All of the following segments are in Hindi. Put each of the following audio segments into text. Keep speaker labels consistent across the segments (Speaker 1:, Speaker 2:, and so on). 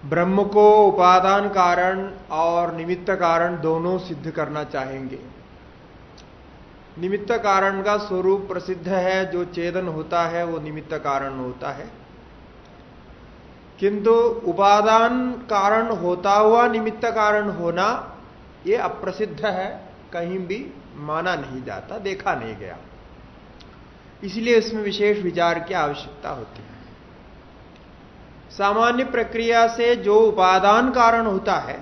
Speaker 1: ब्रह्म को उपादान कारण और निमित्त कारण दोनों सिद्ध करना चाहेंगे। निमित्त कारण का स्वरूप प्रसिद्ध है, जो चेतन होता है वो निमित्त कारण होता है, किंतु उपादान कारण होता हुआ निमित्त कारण होना ये अप्रसिद्ध है, कहीं भी माना नहीं जाता, देखा नहीं गया। इसलिए इसमें विशेष विचार की आवश्यकता होती है। सामान्य प्रक्रिया से जो उपादान कारण होता है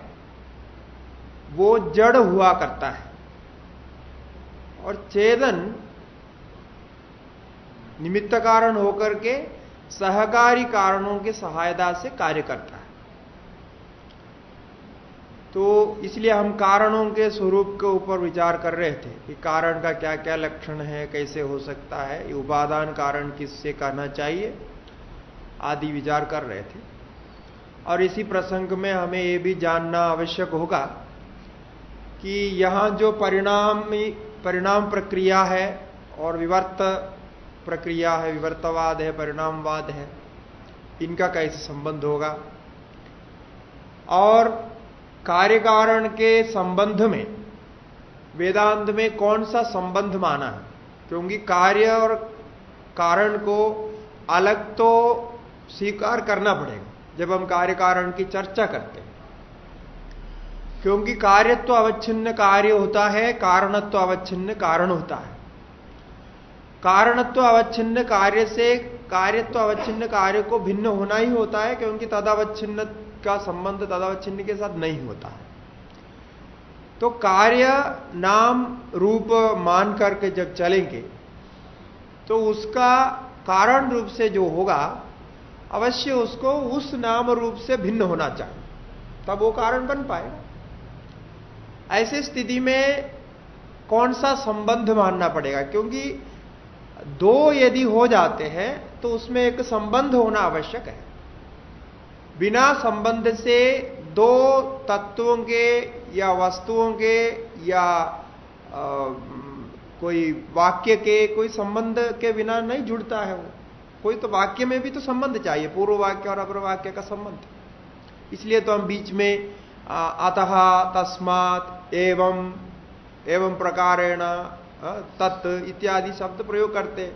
Speaker 1: वो जड़ हुआ करता है और चेतन निमित्त कारण होकर के सहकारी कारणों की सहायता से कार्य करता है। तो इसलिए हम कारणों के स्वरूप के ऊपर विचार कर रहे थे कि कारण का क्या क्या लक्षण है, कैसे हो सकता है, ये उपादान कारण किससे कहना चाहिए आदि विचार कर रहे थे। और इसी प्रसंग में हमें यह भी जानना आवश्यक होगा कि यहां जो परिणाम प्रक्रिया है और विवर्त प्रक्रिया है, विवर्तवाद है, परिणामवाद है, इनका कैसे संबंध होगा और कार्य कारण के संबंध में वेदांत में कौन सा संबंध माना है। क्योंकि कार्य और कारण को अलग तो स्वीकार करना पड़ेगा जब हम कार्य कारण की चर्चा करते हैं, क्योंकि कार्यत्व अवच्छिन्न कार्य होता है, कारणत्व अवच्छिन्न कारण होता है। कारणत्व अवच्छिन्न कार्य से कार्यत्व अवच्छिन्न कार्य को भिन्न होना ही होता है, क्योंकि तदवच्छिन्न का संबंध तदवच्छिन्न के साथ नहीं होता है। तो कार्य नाम रूप मान करके जब चलेंगे तो उसका कारण रूप से जो होगा अवश्य उसको उस नाम रूप से भिन्न होना चाहिए, तब वो कारण बन पाएगा। ऐसी स्थिति में कौन सा संबंध मानना पड़ेगा, क्योंकि दो यदि हो जाते हैं तो उसमें एक संबंध होना आवश्यक है। बिना संबंध से दो तत्वों के या वस्तुओं के या कोई वाक्य के कोई संबंध के बिना नहीं जुड़ता है वो। कोई तो वाक्य में भी तो संबंध चाहिए, पूर्व वाक्य और अपर वाक्य का संबंध। इसलिए तो हम बीच में अतः, तस्मात्, एवं प्रकारेण, तत् इत्यादि शब्द प्रयोग करते,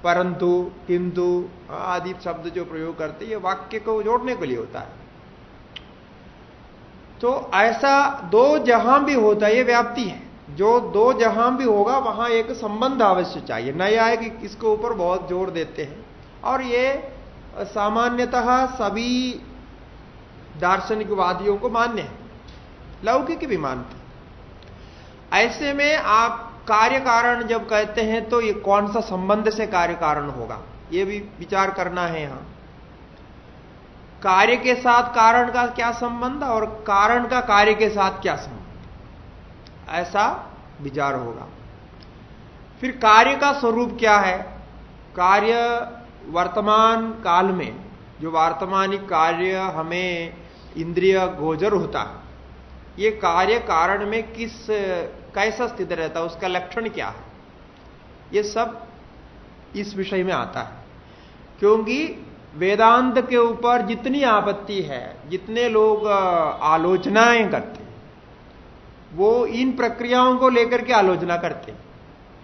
Speaker 1: परंतु, किंतु आदि शब्द जो प्रयोग करते ये वाक्य को जोड़ने के लिए होता है। तो ऐसा दो जहां भी होता है, ये व्याप्ति है, जो दो जहां भी होगा वहां एक संबंध अवश्य चाहिए। नया है कि इसके ऊपर बहुत जोर देते हैं और ये सामान्यतः सभी दार्शनिकवादियों को मान्य है, लौकिक भी मानते हैं। ऐसे में आप कार्य कारण जब कहते हैं तो ये कौन सा संबंध से कार्य कारण होगा, ये भी विचार करना है। यहां कार्य के साथ कारण का क्या संबंध और कारण का कार्य के साथ क्या संबंध, ऐसा विचार होगा। फिर कार्य का स्वरूप क्या है। कार्य वर्तमान काल में जो वर्तमानिक कार्य हमें इंद्रिय गोचर होता है, ये कार्य कारण में कैसा स्थित रहता है, उसका लक्षण क्या है, ये सब इस विषय में आता है। क्योंकि वेदांत के ऊपर जितनी आपत्ति है, जितने लोग आलोचनाएं करते हैं, वो इन प्रक्रियाओं को लेकर के आलोचना करते हैं।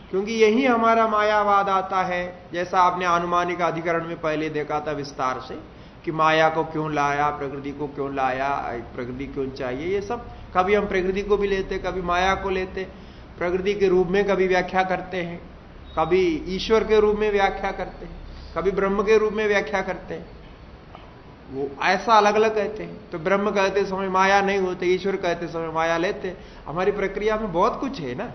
Speaker 1: क्योंकि यही हमारा मायावाद आता है, जैसा आपने अनुमानिक अधिकरण में पहले देखा था विस्तार से कि माया को क्यों लाया, प्रकृति को क्यों लाया, प्रकृति क्यों चाहिए। ये सब कभी हम प्रकृति को भी लेते, कभी माया को लेते, प्रकृति के रूप में कभी व्याख्या करते हैं, कभी ईश्वर के रूप में व्याख्या करते हैं, कभी ब्रह्म के रूप में व्याख्या करते हैं। वो ऐसा अलग अलग कहते हैं। तो ब्रह्म कहते समय माया नहीं होते, ईश्वर कहते समय माया लेते। हमारी प्रक्रिया में बहुत कुछ है ना,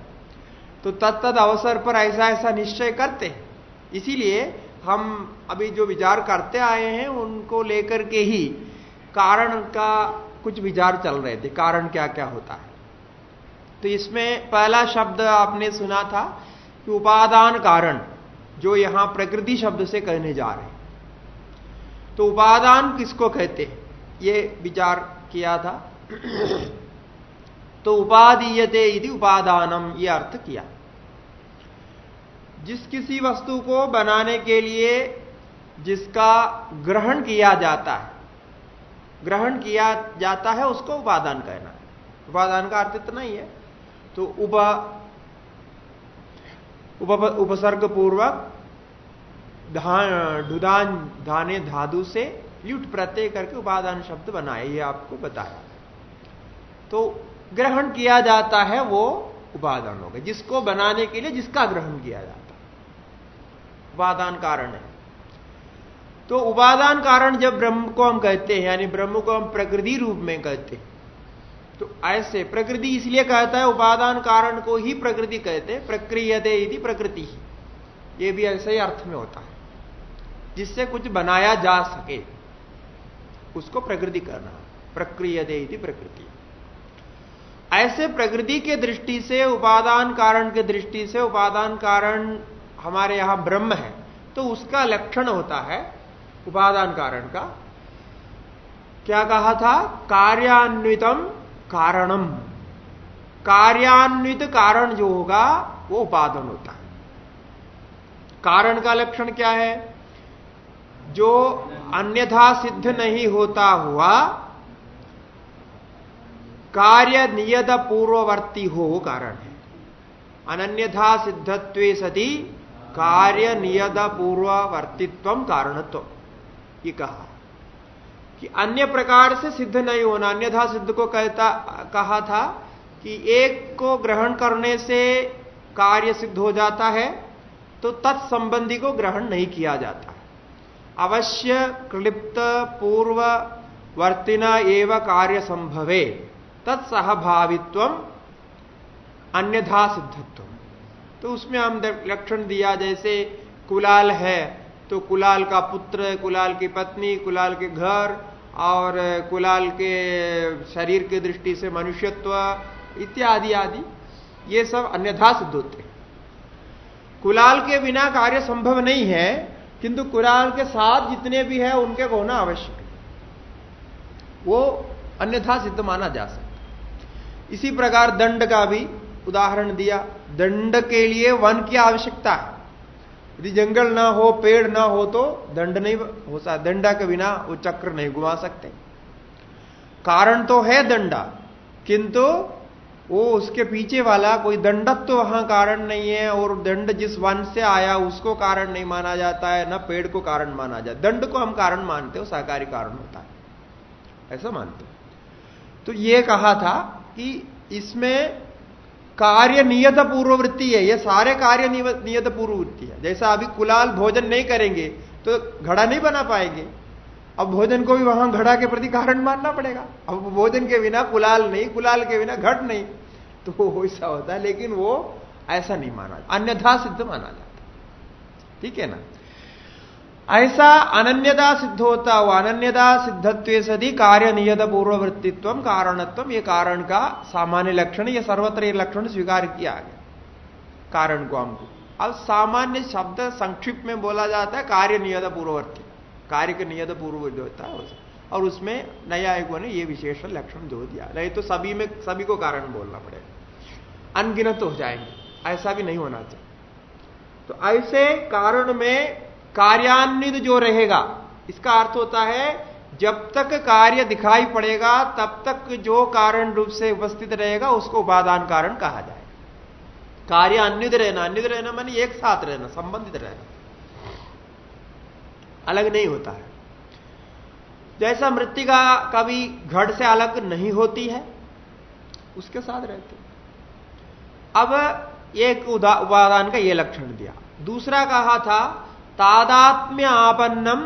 Speaker 1: तो तत्त अवसर पर ऐसा ऐसा निश्चय करते हैं। इसीलिए हम अभी जो विचार करते आए हैं उनको लेकर के ही कारण का कुछ विचार चल रहे थे, कारण क्या क्या होता है। तो इसमें पहला शब्द आपने सुना था कि उपादान कारण, जो यहां प्रकृति शब्द से कहने जा रहे हैं। तो उपादान किसको कहते हैं ये विचार किया था। तो उपादीयते इति उपादानम, ये अर्थ किया। जिस किसी वस्तु को बनाने के लिए जिसका ग्रहण किया जाता है, ग्रहण किया जाता है उसको उपादान कहना है। उपादान का अर्थ इतना ही है। तो उपसर्ग पूर्वक ढुदान धाने धातु से ल्युट प्रत्यय करके उपादान शब्द बनाए, ये आपको बताया। तो ग्रहण किया जाता है वो उपादान हो गया, जिसको बनाने के लिए जिसका ग्रहण किया जाता है उपादान कारण है। तो उपादान कारण जब ब्रह्म को हम कहते हैं, यानी ब्रह्म को हम प्रकृति रूप में कहते हैं, तो ऐसे प्रकृति इसलिए कहता है, उपादान कारण को ही प्रकृति कहते हैं। प्रक्रियते इति प्रकृति ही, ये भी ऐसे ही अर्थ में होता है, जिससे कुछ बनाया जा सके उसको प्रकृति करना। प्रक्रियते इति प्रकृति। ऐसे प्रकृति के दृष्टि से, उपादान कारण के दृष्टि से, उपादान कारण हमारे यहां ब्रह्म है, तो उसका लक्षण होता है उपादान कारण का। क्या कहा था? कार्यान्वितम कारणम। कार्यान्वित कारण जो होगा वो उपादान होता है। कारण का लक्षण क्या है? जो अन्यथा सिद्ध नहीं होता हुआ कार्य नियत पूर्ववर्ती हो वो कारण है। अनन्यथा सिद्धत्वे सति कार्य नियत पूर्ववर्तित्व कारणत्व, ये कहा कि अन्य प्रकार से सिद्ध नहीं होना। अन्यथा सिद्ध को कहा था कि एक को ग्रहण करने से कार्य सिद्ध हो जाता है, तो तत्संबंधी को ग्रहण नहीं किया जाता। अवश्य क्लिप्त पूर्व वर्तिना एव कार्य संभवे तत्सहभावित्व अन्यथा सिद्धत्व। तो उसमें हम लक्षण दिया, जैसे कुलाल है तो कुलाल का पुत्र, कुलाल की पत्नी, कुलाल के घर और कुलाल के शरीर की दृष्टि से मनुष्यत्व इत्यादि आदि, ये सब अन्यथा सिद्ध होते हैं। कुलाल के बिना कार्य संभव नहीं है, किंतु कुलाल के साथ जितने भी है उनके होना आवश्यक है, वो अन्यथा सिद्ध माना जा सकता है। इसी प्रकार दंड का भी उदाहरण दिया। दंड के लिए वन की आवश्यकता है। यदि जंगल ना हो, पेड़ ना हो तो दंड नहीं हो सकता। दंडा के बिना वो चक्र नहीं घुमा सकते। कारण तो है दंडा, किंतु वो उसके पीछे वाला कोई दंडक तो वहां कारण नहीं है, और दंड जिस वन से आया उसको कारण नहीं माना जाता है, ना पेड़ को कारण माना जाता। दंड को हम कारण मानते हो, सहकारी कारण होता है, ऐसा मानते हो। तो ये कहा था कि इसमें कार्य नियत पूर्ववृत्ति है, ये सारे कार्य नियत पूर्ववृत्ति है। जैसा अभी कुलाल भोजन नहीं करेंगे तो घड़ा नहीं बना पाएंगे, अब भोजन को भी वहां घड़ा के प्रति कारण मानना पड़ेगा। अब भोजन के बिना कुलाल नहीं, कुलाल के बिना घट नहीं, तो ऐसा होता है। लेकिन वो ऐसा नहीं माना, अन्यथा सिद्ध माना जाता। ठीक है ना? ऐसा अनन्यता सिद्ध होता हुआ, अनन्यता सिद्धत्व सदी कार्य नियत पूर्ववृत्तित्व कारणत्व, ये कारण का सामान्य लक्षण, ये सर्वत्र लक्षण स्वीकार किया गया कारण को हमको। अब सामान्य शब्द संक्षिप्त में बोला जाता है कार्य नियत पूर्ववर्ती, कार्य के नियत पूर्ववर्ती होता है, और उसमें न्यायिकों ने ये विशेष लक्षण दो दिया। नहीं तो सभी में सभी को कारण बोलना पड़ेगा, अनगिनत हो जाएंगे, ऐसा भी नहीं होना चाहिए। तो ऐसे कारण में कार्यान्वित जो रहेगा, इसका अर्थ होता है जब तक कार्य दिखाई पड़ेगा तब तक जो कारण रूप से उपस्थित रहेगा उसको उपादान कारण कहा जाएगा। कार्य अन्वित रहना माने एक साथ रहना, संबंधित रहना, अलग नहीं होता है। जैसा मृत्तिका कभी घट से अलग नहीं होती है, उसके साथ रहती। अब एक उपादान का यह लक्षण दिया। दूसरा कहा था तादात्म्य आपन्नम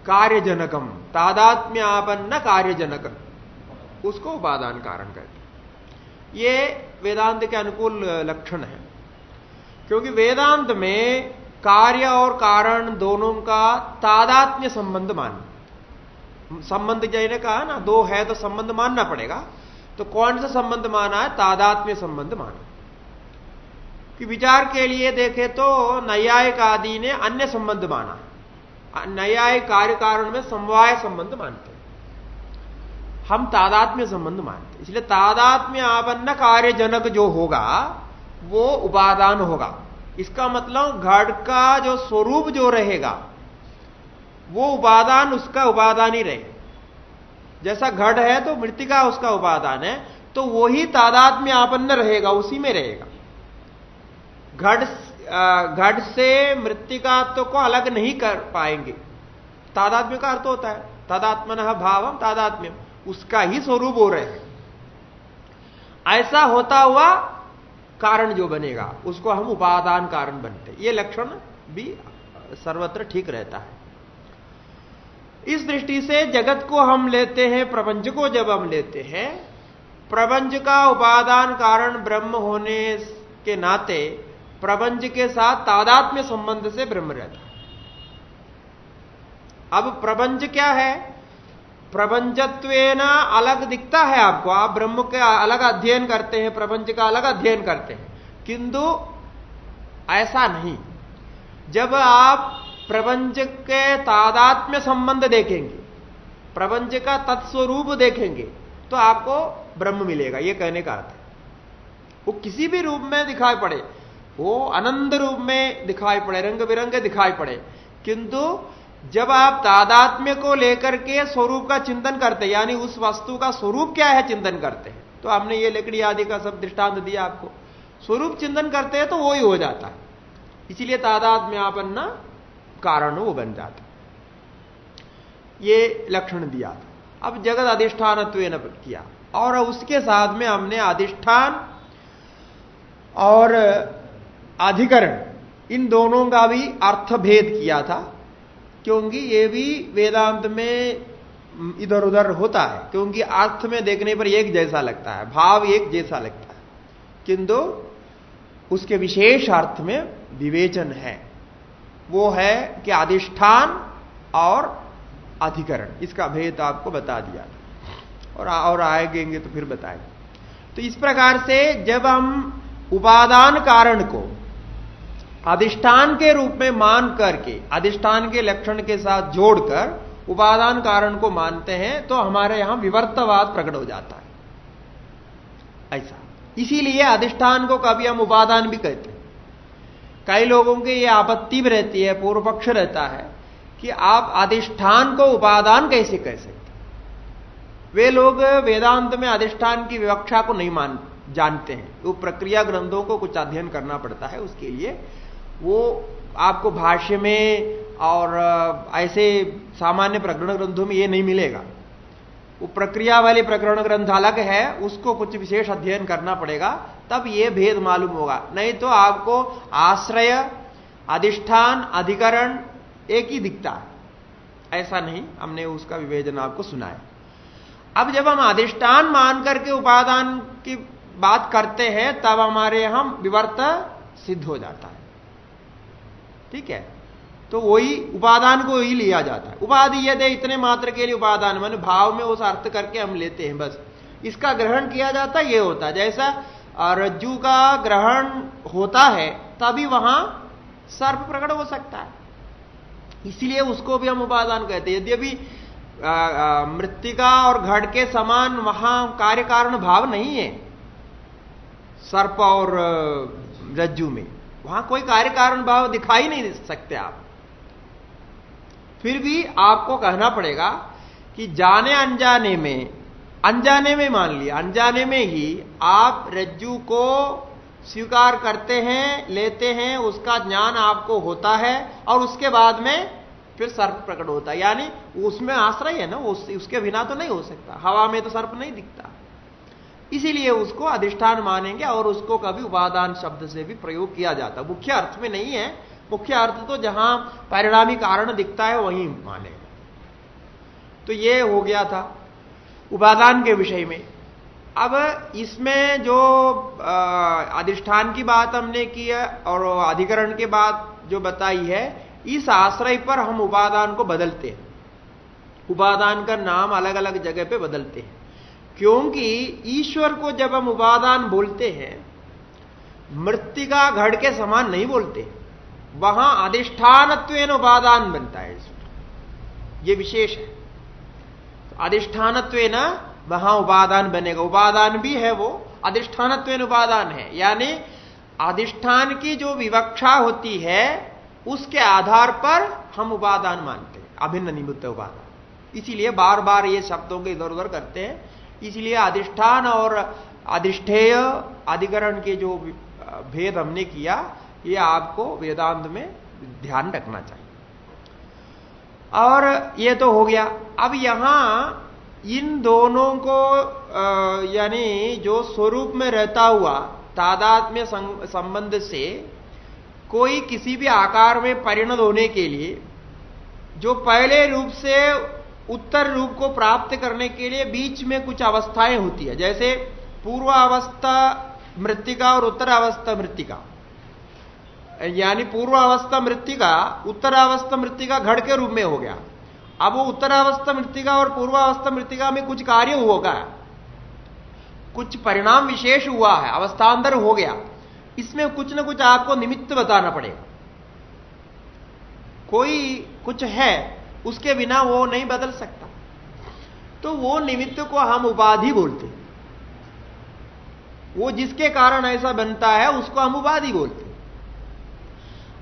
Speaker 1: कार्यजनकम, तादात्म्य आपन्न कार्यजनकम, उसको उपादान कारण कहते हैं। ये वेदांत के अनुकूल लक्षण है, क्योंकि वेदांत में कार्य और कारण दोनों का तादात्म्य संबंध मानना। संबंध जैसे कहा ना, दो है तो संबंध मानना पड़ेगा, तो कौन सा संबंध माना है? तादात्म्य संबंध माना। कि विचार के लिए देखे तो नैयायिक आदि ने अन्य संबंध माना है। नैयायिक कार्य कारण में समवाय संबंध मानते हैं, हम तादात्म्य संबंध मानते। इसलिए तादात्म्य आपन्न कार्यजनक जो होगा वो उपादान होगा। इसका मतलब घट का जो स्वरूप जो रहेगा वो उपादान उसका उपादान ही रहे। जैसा घट है तो मृत्तिका उसका उपादान है, तो वही तादात्म्य आपन्न रहेगा, उसी में रहेगा। घट से मृत्तिकात्व को अलग नहीं कर पाएंगे। तादात्म्य का अर्थ होता है तादात्मनः भावम तादात्म्यम, उसका ही स्वरूप हो रहे हैं। ऐसा होता हुआ कारण जो बनेगा उसको हम उपादान कारण बनते हैं। ये लक्षण भी सर्वत्र ठीक रहता है। इस दृष्टि से जगत को हम लेते हैं, प्रपंच को जब हम लेते हैं, प्रपंच का उपादान कारण ब्रह्म होने के नाते प्रपंच के साथ तादात्म्य संबंध से ब्रह्म रहता है। अब प्रपंच क्या है? प्रपंचत्वेन अलग दिखता है आपको, आप ब्रह्म का अलग अध्ययन करते हैं, प्रपंच का अलग अध्ययन करते हैं, किंतु ऐसा नहीं। जब आप प्रपंच के तादात्म्य संबंध देखेंगे, प्रपंच का तत्स्वरूप देखेंगे, तो आपको ब्रह्म मिलेगा। यह कहने का अर्थ है। वो किसी भी रूप में दिखाई पड़े, वो अनंत रूप में दिखाई पड़े, रंग बिरंगे दिखाई पड़े, किंतु जब आप तादात्म्य को लेकर के स्वरूप का चिंतन करते हैं, यानी उस वस्तु का स्वरूप क्या है चिंतन करते हैं, तो हमने ये लकड़ी आदि का सब दृष्टांत दिया आपको, स्वरूप चिंतन करते हैं तो वो ही हो जाता है। इसीलिए तादात्म्यापन्न कारण वो बन जाता। ये लक्षण दिया था। अब जगत अधिष्ठानत्वेन किया, और उसके साथ में हमने अधिष्ठान और अधिकरण इन दोनों का भी अर्थभेद किया था, क्योंकि ये भी वेदांत में इधर उधर होता है। क्योंकि अर्थ में देखने पर एक जैसा लगता है, भाव एक जैसा लगता है, किंतु उसके विशेष अर्थ में विवेचन है। वो है कि अधिष्ठान और अधिकरण, इसका भेद आपको बता दिया और आएंगे तो फिर बताएंगे। तो इस प्रकार से जब हम उपादान कारण को अधिष्ठान के रूप में मान करके, अधिष्ठान के लक्षण के साथ जोड़कर उपादान कारण को मानते हैं, तो हमारे यहां विवर्तवाद प्रकट हो जाता है। ऐसा इसीलिए अधिष्ठान को कभी हम उपादान भी कहते हैं। कई लोगों की यह आपत्ति भी रहती है, पूर्व पक्ष रहता है कि आप अधिष्ठान को उपादान कैसे कह सकते। वे लोग वेदांत में अधिष्ठान की विवक्षा को नहीं जानते हैं। वो प्रक्रिया ग्रंथों को कुछ अध्ययन करना पड़ता है, उसके लिए वो आपको भाष्य में और ऐसे सामान्य प्रकरण ग्रंथों में ये नहीं मिलेगा। वो प्रक्रिया वाले प्रकरण ग्रंथ अलग है, उसको कुछ विशेष अध्ययन करना पड़ेगा, तब ये भेद मालूम होगा। नहीं तो आपको आश्रय, अधिष्ठान, अधिकरण एक ही दिखता है। ऐसा नहीं, हमने उसका विवेचन आपको सुनाया। अब जब हम अधिष्ठान मान करके उपादान की बात करते हैं, तब हमारे यहां विवर्त सिद्ध हो जाता है। ठीक है, तो वही उपादान को ही लिया जाता है। उपाधि यदि इतने मात्र के लिए उपादान, मान भाव में उस अर्थ करके हम लेते हैं, बस इसका ग्रहण किया जाता है। ये होता है जैसा रज्जु का ग्रहण होता है, तभी वहां सर्प प्रकट हो सकता है, इसलिए उसको भी हम उपादान कहते हैं। यद्यपि मृत्तिका और घट के समान वहां कार्य कारण भाव नहीं है सर्प और रज्जु में, वहां कोई कार्य कारण भाव दिखाई नहीं दे सकते आप। फिर भी आपको कहना पड़ेगा कि जाने अनजाने में मान लिया, अनजाने में ही आप रज्जु को स्वीकार करते हैं, लेते हैं, उसका ज्ञान आपको होता है, और उसके बाद में फिर सर्प प्रकट होता है। यानी उसमें आश्रय है ना, उसके बिना तो नहीं हो सकता। हवा में तो सर्प नहीं दिखता, इसीलिए उसको अधिष्ठान मानेंगे, और उसको कभी उपादान शब्द से भी प्रयोग किया जाता। मुख्य अर्थ में नहीं है, मुख्य अर्थ तो जहां परिणामी कारण दिखता है वहीं माने। तो ये हो गया था उपादान के विषय में। अब इसमें जो अधिष्ठान की बात हमने की है और अधिकरण के बात जो बताई है, इस आश्रय पर हम उपादान को बदलते हैं। उपादान का नाम अलग अलग जगह पे बदलते हैं, क्योंकि ईश्वर को जब हम उपादान बोलते हैं, मृत्तिका घड़ के समान नहीं बोलते, वहां अधिष्ठानत्वेन उपादान बनता है ईश्वर। यह विशेष है। अधिष्ठानत्वेन वहां उपादान बनेगा, उपादान भी है वो, अधिष्ठानत्वेन उपादान है। यानी अधिष्ठान की जो विवक्षा होती है उसके आधार पर हम उपादान मानते हैं, अभिन्न निमित्त उपादान। इसीलिए बार बार ये शब्दों के इधर उधर करते हैं। इसलिए अधिष्ठान और अधिष्ठेय अधिकरण के जो भेद हमने किया, ये आपको वेदांत में ध्यान रखना चाहिए। और ये तो हो गया। अब यहां इन दोनों को यानी जो स्वरूप में रहता हुआ तादात्म्य संबंध से कोई किसी भी आकार में परिणत होने के लिए जो पहले रूप से उत्तर रूप को प्राप्त करने के लिए बीच में कुछ अवस्थाएं होती है, जैसे पूर्वावस्था मृत्तिका और उत्तरावस्था मृत्तिका, यानी पूर्वावस्था मृत्तिका उत्तरावस्था मृत्तिका घड़ के रूप में हो गया। अब वो उत्तरावस्था मृत्तिका और पूर्वावस्था मृत्तिका में कुछ कार्य होगा, कुछ परिणाम विशेष हुआ है, अवस्थांतर हो गया। इसमें कुछ ना कुछ आपको निमित्त बताना पड़ेगा। कोई कुछ है, उसके बिना वो नहीं बदल सकता। तो वो निमित्त को हम उपाधि बोलते हैं। वो जिसके कारण ऐसा बनता है उसको हम उपाधि बोलते हैं।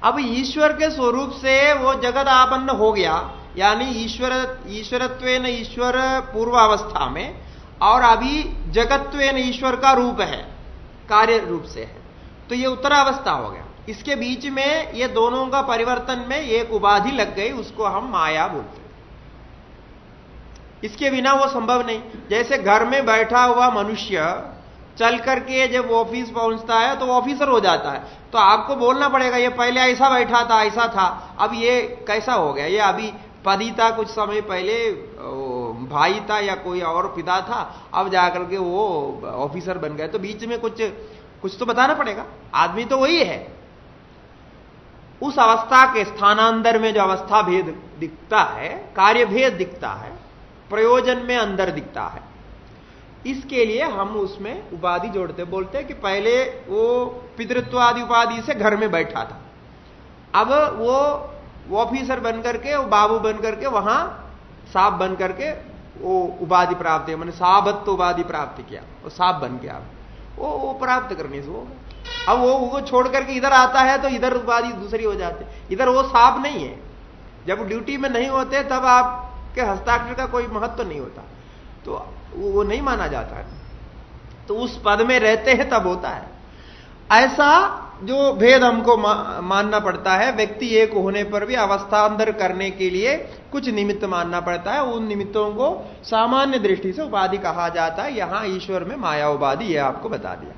Speaker 1: अब ईश्वर के स्वरूप से वो जगत आपन्न हो गया, यानी ईश्वरत्वेन ईश्वर पूर्वावस्था में, और अभी जगत्वेन ईश्वर का रूप है, कार्य रूप से है, तो ये उत्तरावस्था हो गया। इसके बीच में ये दोनों का परिवर्तन में एक उपाधि लग गई, उसको हम माया बोलते हैं। इसके बिना वो संभव नहीं। जैसे घर में बैठा हुआ मनुष्य चल करके जब ऑफिस पहुंचता है तो ऑफिसर हो जाता है, तो आपको बोलना पड़ेगा ये पहले ऐसा बैठा था, ऐसा था, अब ये कैसा हो गया, ये अभी पति था, कुछ समय पहले भाई था या कोई और पिता था, अब जाकर के वो ऑफिसर बन गए। तो बीच में कुछ तो बताना पड़ेगा। आदमी तो वही है। उस अवस्था के स्थानांतर में जो अवस्था भेद दिखता है, कार्य भेद दिखता है, प्रयोजन में अंदर दिखता है, इसके लिए हम उसमें उपाधि जोड़ते, बोलते हैं कि पहले वो पितृत्वादि उपाधि से घर में बैठा था, अब वो ऑफिसर बनकर के, वो बाबू बनकर के, वहां साहब बन करके वो उपाधि प्राप्त है, मैंने साहबत्व उपाधि प्राप्त किया, वो साहब बन गया। वो प्राप्त करने से वो, अब वो छोड़ करके इधर आता है तो इधर उपाधि दूसरी हो जाती है। इधर वो साहब नहीं है, जब ड्यूटी में नहीं होते तब आपके हस्ताक्षर का कोई महत्व नहीं होता, तो वो नहीं माना जाता है। तो उस पद में रहते हैं तब होता है। ऐसा जो भेद हमको मानना पड़ता है, व्यक्ति एक होने पर भी अवस्थांतर करने के लिए कुछ निमित्त मानना पड़ता है। उन निमित्तों को सामान्य दृष्टि से उपाधि कहा जाता है। यहां ईश्वर में माया उपाधि, यह आपको बता दिया।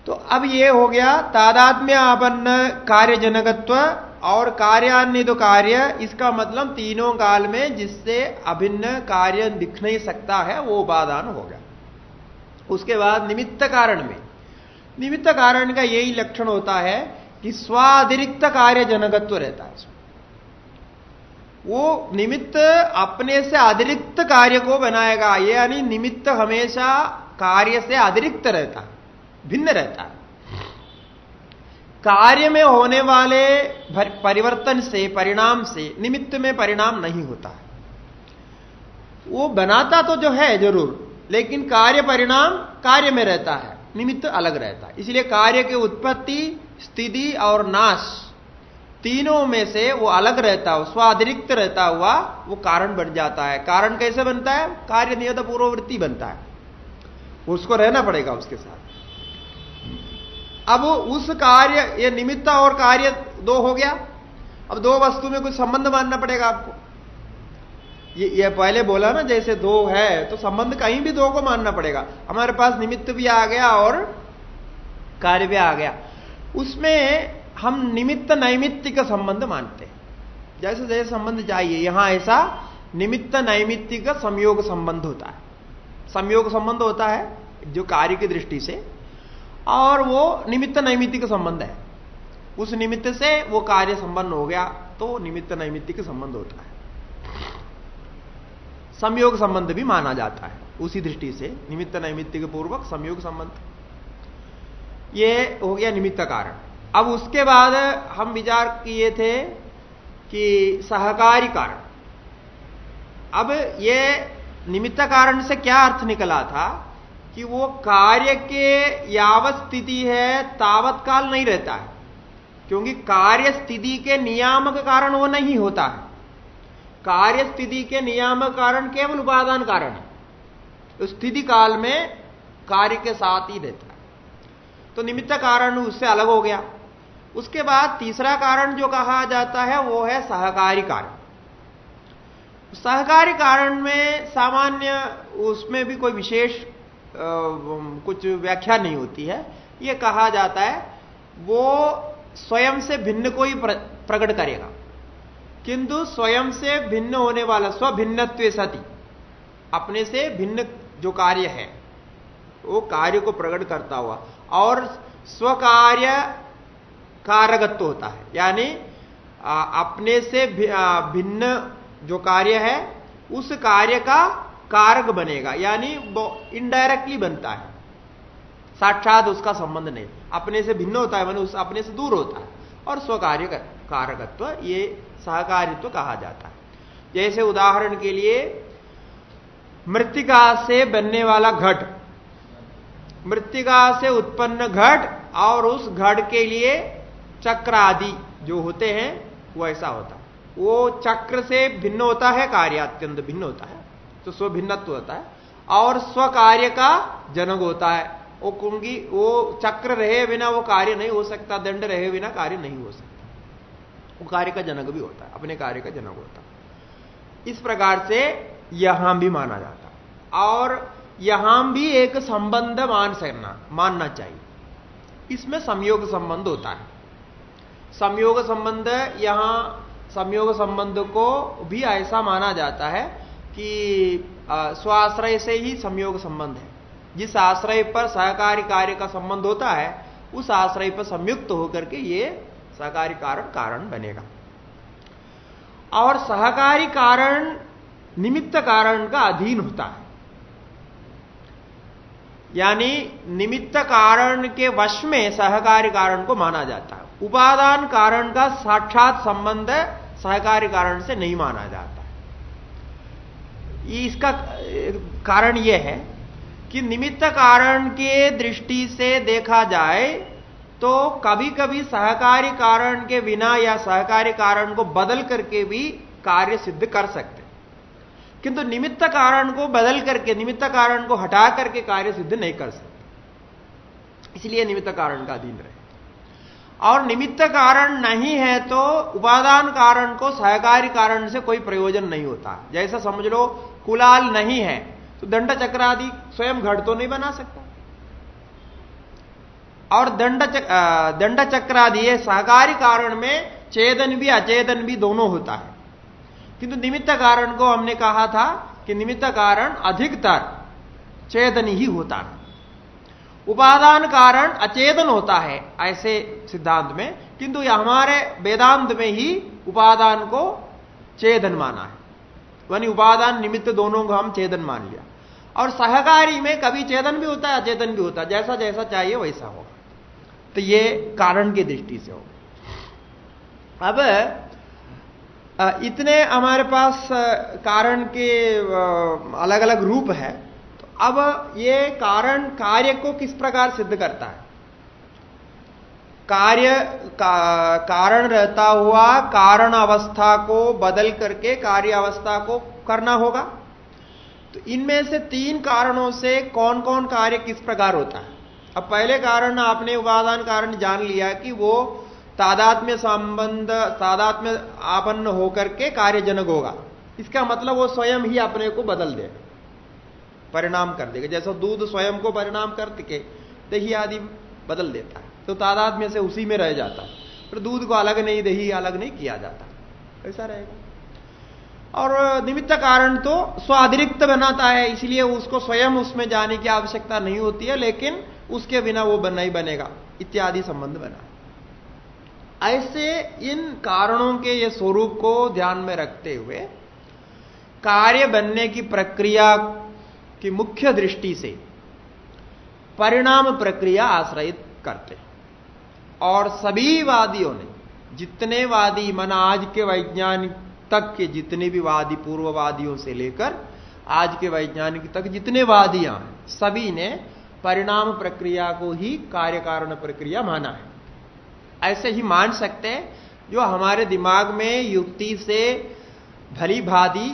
Speaker 1: तो अब ये हो गया तादात्म्य आपन्न कार्य जनकत्व और कार्यान्वित कार्य। इसका मतलब तीनों काल में जिससे अभिन्न कार्य दिख नहीं सकता है वो उपादान हो गया। उसके बाद निमित्त कारण में, निमित्त कारण का यही लक्षण होता है कि स्वातिरिक्त कार्य जनकत्व रहता है। वो निमित्त अपने से अतिरिक्त कार्य को बनाएगा, ये यानी निमित्त हमेशा कार्य से अतिरिक्त रहता है, भिन्न रहता है। कार्य में होने वाले परिवर्तन से, परिणाम से निमित्त में परिणाम नहीं होता है। वो बनाता तो जो है जरूर, लेकिन कार्य परिणाम कार्य में रहता है, निमित्त अलग रहता है। इसलिए कार्य की उत्पत्ति, स्थिति और नाश तीनों में से वो अलग रहता है, स्वातिरिक्त रहता हुआ वो कारण बन जाता है। कारण कैसे बनता है? कार्य नियत पूर्ववृत्ति बनता है, उसको रहना पड़ेगा उसके साथ। अब उस कार्य, ये निमित्त और कार्य दो हो गया। अब दो वस्तु में कुछ संबंध मानना पड़ेगा आपको। ये पहले बोला ना, जैसे दो है तो संबंध कहीं भी दो को मानना पड़ेगा। हमारे पास निमित्त भी आ गया और कार्य भी आ गया, उसमें हम निमित्त नैमित्तिक संबंध मानते हैं। जैसे जैसे संबंध चाहिए, यहां ऐसा निमित्त नैमित्तिक संयोग संबंध होता है। संयोग संबंध होता है जो कार्य की दृष्टि से, और वो निमित्त नैमित्तिक संबंध है। उस निमित्त से वो कार्य संबंध हो गया तो निमित्त नैमित्तिक संबंध होता है। संयोग संबंध भी माना जाता है उसी दृष्टि से, निमित्त नैमित्तिक पूर्वक संयोग संबंध। ये हो गया निमित्त कारण। अब उसके बाद हम विचार किए थे कि सहकारी कारण। अब ये निमित्त कारण से क्या अर्थ निकला था कि वो कार्य के यावत स्थिति है तावत काल नहीं रहता है, क्योंकि कार्य स्थिति के नियामक कारण वो नहीं होता है। कार्य स्थिति के नियामक कारण केवल उपादान कारण है, तो स्थिति काल में कार्य के साथ ही रहता है। तो निमित्त कारण उससे अलग हो गया। उसके बाद तीसरा कारण जो कहा जाता है वो है सहकारी कारण। सहकारी कारण में सामान्य उसमें भी कोई विशेष कुछ व्याख्या नहीं होती है। ये कहा जाता है वो स्वयं से भिन्न को ही प्रकट करेगा, किंतु स्वयं से भिन्न होने वाला स्वभिन्नत्वे सति, अपने से भिन्न जो कार्य है वो कार्य को प्रकट करता हुआ, और स्वकार्य कारकत्व होता है, यानी अपने से भिन्न जो कार्य है उस कार्य का कारक बनेगा, यानी इनडायरेक्टली बनता है, साक्षात उसका संबंध नहीं, अपने से भिन्न होता है, माने उस अपने से दूर होता है, और स्वकार्य कारकत्व ये सहकारित्व कहा जाता है। जैसे उदाहरण के लिए मृत्तिका से बनने वाला घट, मृत्तिका से उत्पन्न घट और उस घट के लिए चक्र आदि जो होते हैं वो ऐसा होता है। वो चक्र से भिन्न होता है, कार्य अत्यंत भिन्न होता है, तो स्वभिन्नत्व होता है, और स्वकार्य का जनक होता है। वो क्योंकि वो चक्र रहे बिना वो कार्य नहीं हो सकता, दंड रहे बिना कार्य नहीं हो सकता, वो कार्य का जनक भी होता है, अपने कार्य का जनक होता है। इस प्रकार से यहां भी माना जाता है, और यहां भी एक संबंध मानना चाहिए। इसमें संयोग संबंध होता है। संयोग संबंध, यहां संयोग संबंध को भी ऐसा माना जाता है कि स्वाश्रय से ही संयोग संबंध है। जिस आश्रय पर सहकारी कार्य का संबंध होता है उस आश्रय पर संयुक्त होकर के ये सहकारी कारण बनेगा। और सहकारी कारण निमित्त कारण का अधीन होता है, यानी निमित्त कारण के वश में सहकारी कारण को माना जाता है। उपादान कारण का साक्षात संबंध सहकारी कारण से नहीं माना जाता है। इसका कारण यह है कि निमित्त कारण के दृष्टि से देखा जाए तो कभी कभी सहकारी कारण के बिना या सहकारी कारण को बदल करके भी कार्य सिद्ध कर सकते, किंतु निमित्त कारण को बदल करके, निमित्त कारण को हटा करके कार्य सिद्ध नहीं कर सकते। इसलिए निमित्त कारण का अधीन रहे। और निमित्त कारण नहीं है तो उपादान कारण को सहकारी कारण से कोई प्रयोजन नहीं होता। जैसा समझ लो कुलाल नहीं है तो दंड चक्र आदि स्वयं घट तो नहीं बना सकता, और दंड चक्र आदि सहकारी कारण में चेदन भी अचेतन भी दोनों होता है, किंतु निमित्त कारण को हमने कहा था कि निमित्त कारण अधिकतर चेतन ही होता है, उपादान कारण अचेतन होता है ऐसे सिद्धांत में, किंतु हमारे वेदांत में ही उपादान को चेतन माना है, यानी उपादान निमित्त दोनों को हम चेतन मान लिया। और सहकारी में कभी चेतन भी होता है अचेतन भी होता है, जैसा जैसा चाहिए वैसा होगा। तो ये कारण की दृष्टि से होगा। अब इतने हमारे पास कारण के अलग अलग रूप है, तो अब ये कारण कार्य को किस प्रकार सिद्ध करता है? कारण रहता हुआ कारण अवस्था को बदल करके कार्य अवस्था को करना होगा। तो इनमें से तीन कारणों से कौन कौन कार्य किस प्रकार होता है? अब पहले कारण आपने उपादान कारण जान लिया कि वो तादात्म्य संबंध, तादात्म्य आपन्न होकर के कार्यजनक होगा। इसका मतलब वो स्वयं ही अपने को बदल देगा, परिणाम कर देगा। जैसा दूध स्वयं को परिणाम करके दही आदि बदल देता है, तो तादात्म्य से उसी में रह जाता है, फिर दूध को अलग नहीं, दही अलग नहीं किया जाता, ऐसा रहेगा। और निमित्त कारण तो स्वातिरिक्त बनाता है, इसलिए उसको स्वयं उसमें जाने की आवश्यकता नहीं होती है, लेकिन उसके बिना वो नहीं बनेगा, इत्यादि संबंध बना। ऐसे इन कारणों के ये स्वरूप को ध्यान में रखते हुए कार्य बनने की प्रक्रिया की मुख्य दृष्टि से परिणाम प्रक्रिया आश्रयित करते हैं। और सभी वादियों ने, जितने वादी मन आज के वैज्ञानिक तक के जितने भी वादी, पूर्ववादियों से लेकर आज के वैज्ञानिक तक जितने वादियां हैं सभी ने परिणाम प्रक्रिया को ही कार्य कारण प्रक्रिया माना है। ऐसे ही मान सकते हैं जो हमारे दिमाग में युक्ति से भली भांति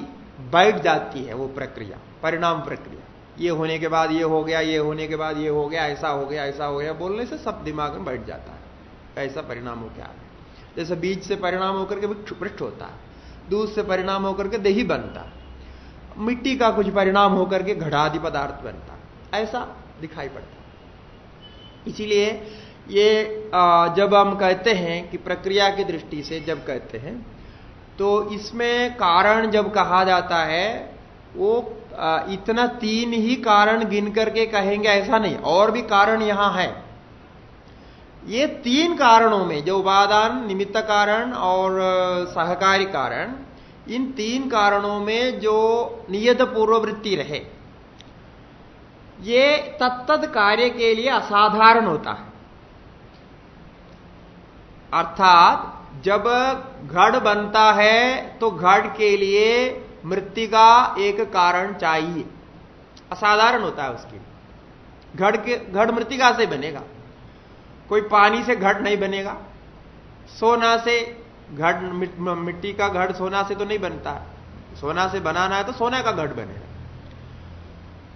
Speaker 1: बैठ जाती है वो प्रक्रिया, परिणाम प्रक्रिया। ये होने के बाद ये हो गया, ये होने के बाद ये हो गया, ऐसा हो गया, ऐसा हो गया, बोलने से सब दिमाग में बैठ जाता है। ऐसा परिणाम हो क्या है। जैसे बीज से परिणाम होकर के वृक्ष होता है, दूध से परिणाम होकर के दही बनता है, मिट्टी का कुछ परिणाम होकर के घड़ादि पदार्थ बनता है, ऐसा दिखाई पड़ता है। इसीलिए ये जब हम कहते हैं कि प्रक्रिया की दृष्टि से जब कहते हैं तो इसमें कारण जब कहा जाता है वो इतना 3 ही कारण गिन करके कहेंगे ऐसा नहीं, और भी कारण यहां है। ये 3 कारणों में जो उपादान, निमित्त कारण और सहकारी कारण, इन 3 कारणों में जो नियत पूर्ववृत्ति रहे ये तत्तद कार्य के लिए असाधारण होता है। अर्थात जब घड़ बनता है तो घड़ के लिए मृत्तिका एक कारण चाहिए, असाधारण होता है उसके लिए। घड़ मृत्तिका से बनेगा, कोई पानी से घड़ नहीं बनेगा, सोना से घड़, मिट्टी का घड़ सोना से तो नहीं बनता है। सोना से बनाना है तो सोना का घड़ बनेगा,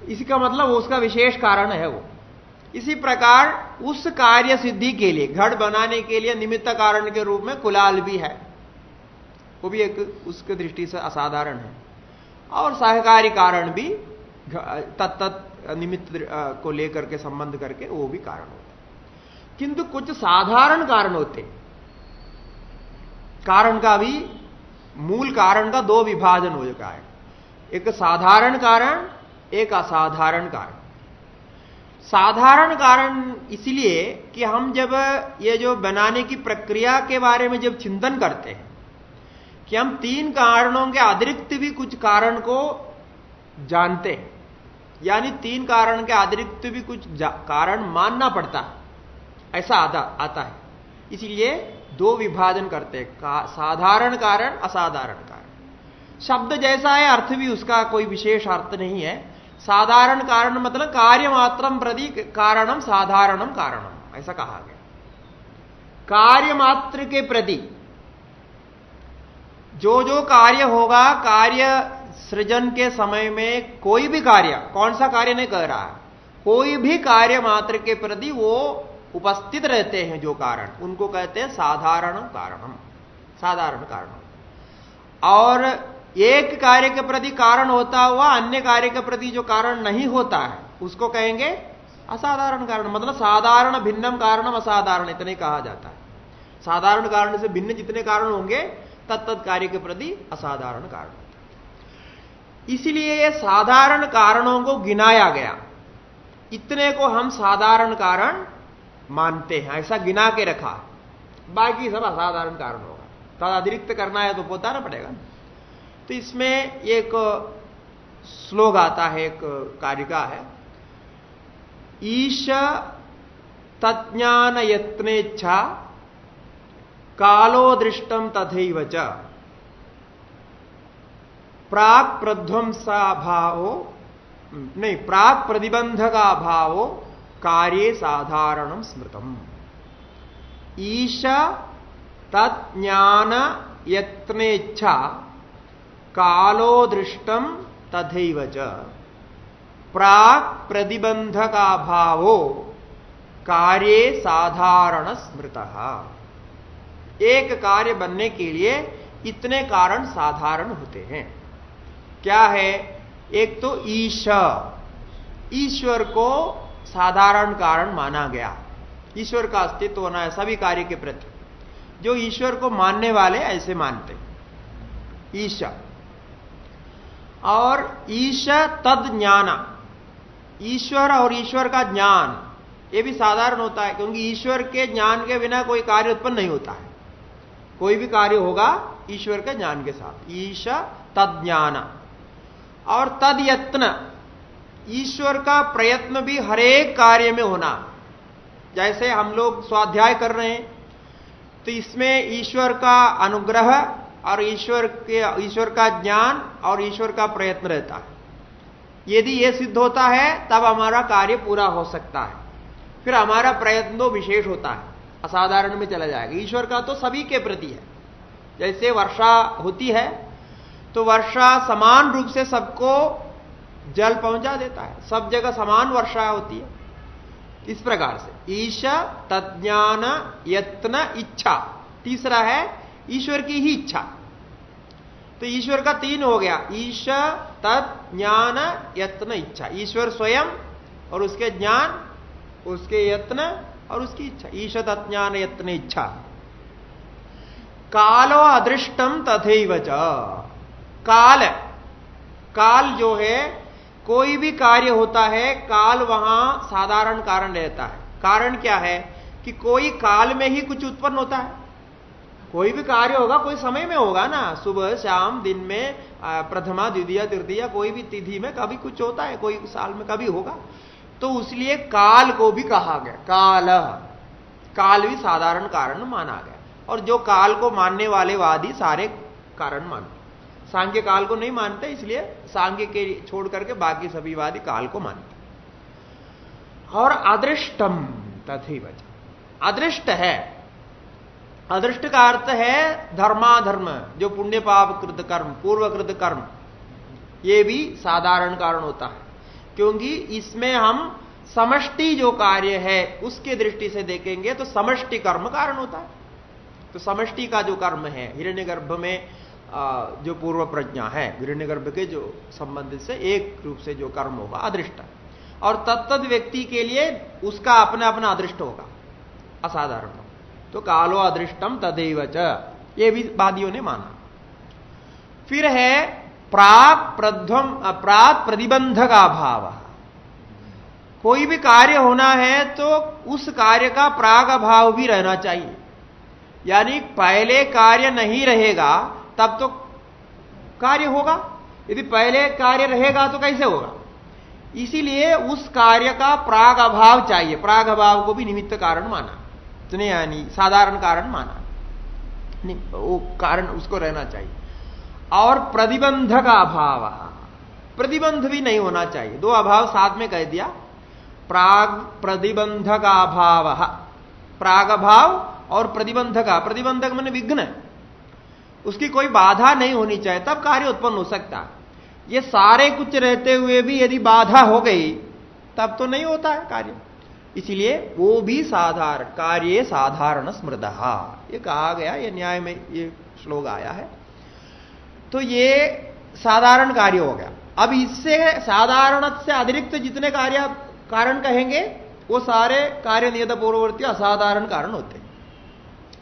Speaker 1: इसी का मतलब उसका विशेष कारण है वो। इसी प्रकार उस कार्य सिद्धि के लिए, घड़ बनाने के लिए निमित्त कारण के रूप में कुलाल भी है, वो भी एक उसके दृष्टि से असाधारण है। और सहकारी कारण भी तत्त निमित्त को लेकर के संबंध करके वो भी कारण होता है। किंतु कुछ साधारण कारण होते, कारण का भी, मूल कारण का 2 विभाजन हो चुका है, एक साधारण कारण, एक असाधारण कारण। साधारण कारण इसलिए कि हम जब ये जो बनाने की प्रक्रिया के बारे में जब चिंतन करते हैं कि हम 3 कारणों के अतिरिक्त भी कुछ कारण को जानते हैं, यानी 3 कारण के अतिरिक्त भी कुछ कारण मानना पड़ता है, ऐसा आता है। इसलिए 2 विभाजन करते हैं, साधारण कारण, असाधारण कारण। शब्द जैसा है, अर्थ भी उसका कोई विशेष अर्थ नहीं है। साधारण कारण मतलब कार्य मात्रम प्रति कारणम साधारणम कारणम, ऐसा कहा गया। कार्य मात्र के प्रति जो जो कार्य होगा, कार्य सृजन के समय में कोई भी कार्य, कौन सा कार्य नहीं कर रहा है, कोई भी कार्य मात्र के प्रति वो उपस्थित रहते हैं जो कारण, उनको कहते हैं साधारण कारणम, साधारण कारण। और एक कार्य के प्रति कारण होता हुआ अन्य कार्य के प्रति जो कारण नहीं होता है उसको कहेंगे असाधारण कारण। मतलब साधारण भिन्नम कारणम असाधारण, इतने कहा जाता है। साधारण कारण से भिन्न जितने कारण होंगे तत्त कार्य के प्रति असाधारण कारण होता है। इसलिए ये साधारण कारणों को गिनाया गया, इतने को हम साधारण कारण मानते हैं, ऐसा गिना के रखा, बाकी सब असाधारण कारण होगा। तो अतिरिक्त करना है तो बताना पड़ेगा। तो इसमें एक श्लोक आता है, एक कारिका है, ईश तज्ञान यत्नेच्छा कालो दृष्टम तथैव च प्राक प्रध्वंसा भावो, नहीं, प्राक प्रतिबंधका भावो कार्ये साधारणम स्मृतम। ईश तज्ञान यत्नेच्छा कालो दृष्टम तथैव च प्राक प्रतिबंधका भावो कार्ये साधारण स्मृतः। एक कार्य बनने के लिए इतने कारण साधारण होते हैं। क्या है? एक तो ईश्वर को साधारण कारण माना गया, ईश्वर का अस्तित्व होना है सभी कार्य के प्रति, जो ईश्वर को मानने वाले ऐसे मानते हैं ईशा। और ईश तद ज्ञान, ईश्वर और ईश्वर का ज्ञान ये भी साधारण होता है, क्योंकि ईश्वर के ज्ञान के बिना कोई कार्य उत्पन्न नहीं होता है। कोई भी कार्य होगा ईश्वर के ज्ञान के साथ। ईश तद ज्ञान और तद यत्न, ईश्वर का प्रयत्न भी हरेक कार्य में होना। जैसे हम लोग स्वाध्याय कर रहे हैं तो इसमें ईश्वर का अनुग्रह और ईश्वर का ज्ञान और ईश्वर का प्रयत्न रहता है। यदि यह सिद्ध होता है तब हमारा कार्य पूरा हो सकता है, फिर हमारा प्रयत्न तो विशेष होता है, असाधारण में चला जाएगा। ईश्वर का तो सभी के प्रति है। जैसे वर्षा होती है तो वर्षा समान रूप से सबको जल पहुंचा देता है, सब जगह समान वर्षा होती है। इस प्रकार से ईश तज्ञान यत्न इच्छा, तीसरा है ईश्वर की ही इच्छा। तो ईश्वर का 3 हो गया, ईश तत् ज्ञान यत्न इच्छा। ईश्वर स्वयं और उसके ज्ञान, उसके यत्न और उसकी इच्छा। ईश तत् ज्ञान यत्न इच्छा। कालो अदृष्टम तथैव च। काल, काल जो है, कोई भी कार्य होता है काल वहां साधारण कारण रहता है। कारण क्या है कि कोई काल में ही कुछ उत्पन्न होता है। कोई भी कार्य होगा कोई समय में होगा ना, सुबह शाम, दिन में, प्रथमा द्वितीय तृतीया, कोई भी तिथि में कभी कुछ होता है, कोई साल में कभी होगा। तो इसलिए काल को भी कहा गया काल, काल भी साधारण कारण माना गया। और जो काल को मानने वाले वादी सारे कारण मानते, सांख्य काल को नहीं मानते, इसलिए सांख्य के छोड़ करके बाकी सभी वादी काल को मानते। और अदृष्टम तथैव च, अदृष्ट है। अदृष्ट का अर्थ है धर्माधर्म, जो पुण्य पाप कृत कर्म, पूर्वकृत कर्म, ये भी साधारण कारण होता है। क्योंकि इसमें हम समष्टि जो कार्य है उसके दृष्टि से देखेंगे तो समष्टि कर्म कारण होता है। तो समष्टि का जो कर्म है, हिरण्यगर्भ में जो पूर्व प्रज्ञा है, हिरण्यगर्भ के जो संबंधित से एक रूप से जो कर्म होगा अदृष्ट, और तत्तद व्यक्ति के लिए उसका अपना अपना अदृष्ट होगा, असाधारण होगा। तो कालो अदृष्टम तदैव च, ये भी वादियों ने माना। फिर है प्राक प्रतिबंधक अभाव। कोई भी कार्य होना है तो उस कार्य का प्राग अभाव भी रहना चाहिए। यानी पहले कार्य नहीं रहेगा तब तो कार्य होगा, यदि पहले कार्य रहेगा तो कैसे होगा। इसीलिए उस कार्य का प्राग अभाव चाहिए। प्राग अभाव को भी निमित्त कारण माना, यानी साधारण कारण माना, वो कारण उसको रहना चाहिए। और प्रतिबंधक अभाव, प्रतिबंध भी नहीं होना चाहिए। 2 अभाव साथ में कह दिया, प्राग प्रतिबंधक अभाव, प्राग अभाव और प्रतिबंधक। प्रतिबंधक माने विघ्न, उसकी कोई बाधा नहीं होनी चाहिए, तब कार्य उत्पन्न हो सकता है। ये सारे कुछ रहते हुए भी यदि बाधा हो गई तब तो नहीं होता है कार्य। इसलिए वो भी साधारण कार्य साधारण स्मृतः, ये कहा गया, ये न्याय में ये श्लोक आया है। तो ये साधारण कार्य हो गया। अब इससे साधारण से अतिरिक्त जितने कार्य कारण कहेंगे वो सारे कार्य नियत पूर्ववर्ती असाधारण कारण होते हैं।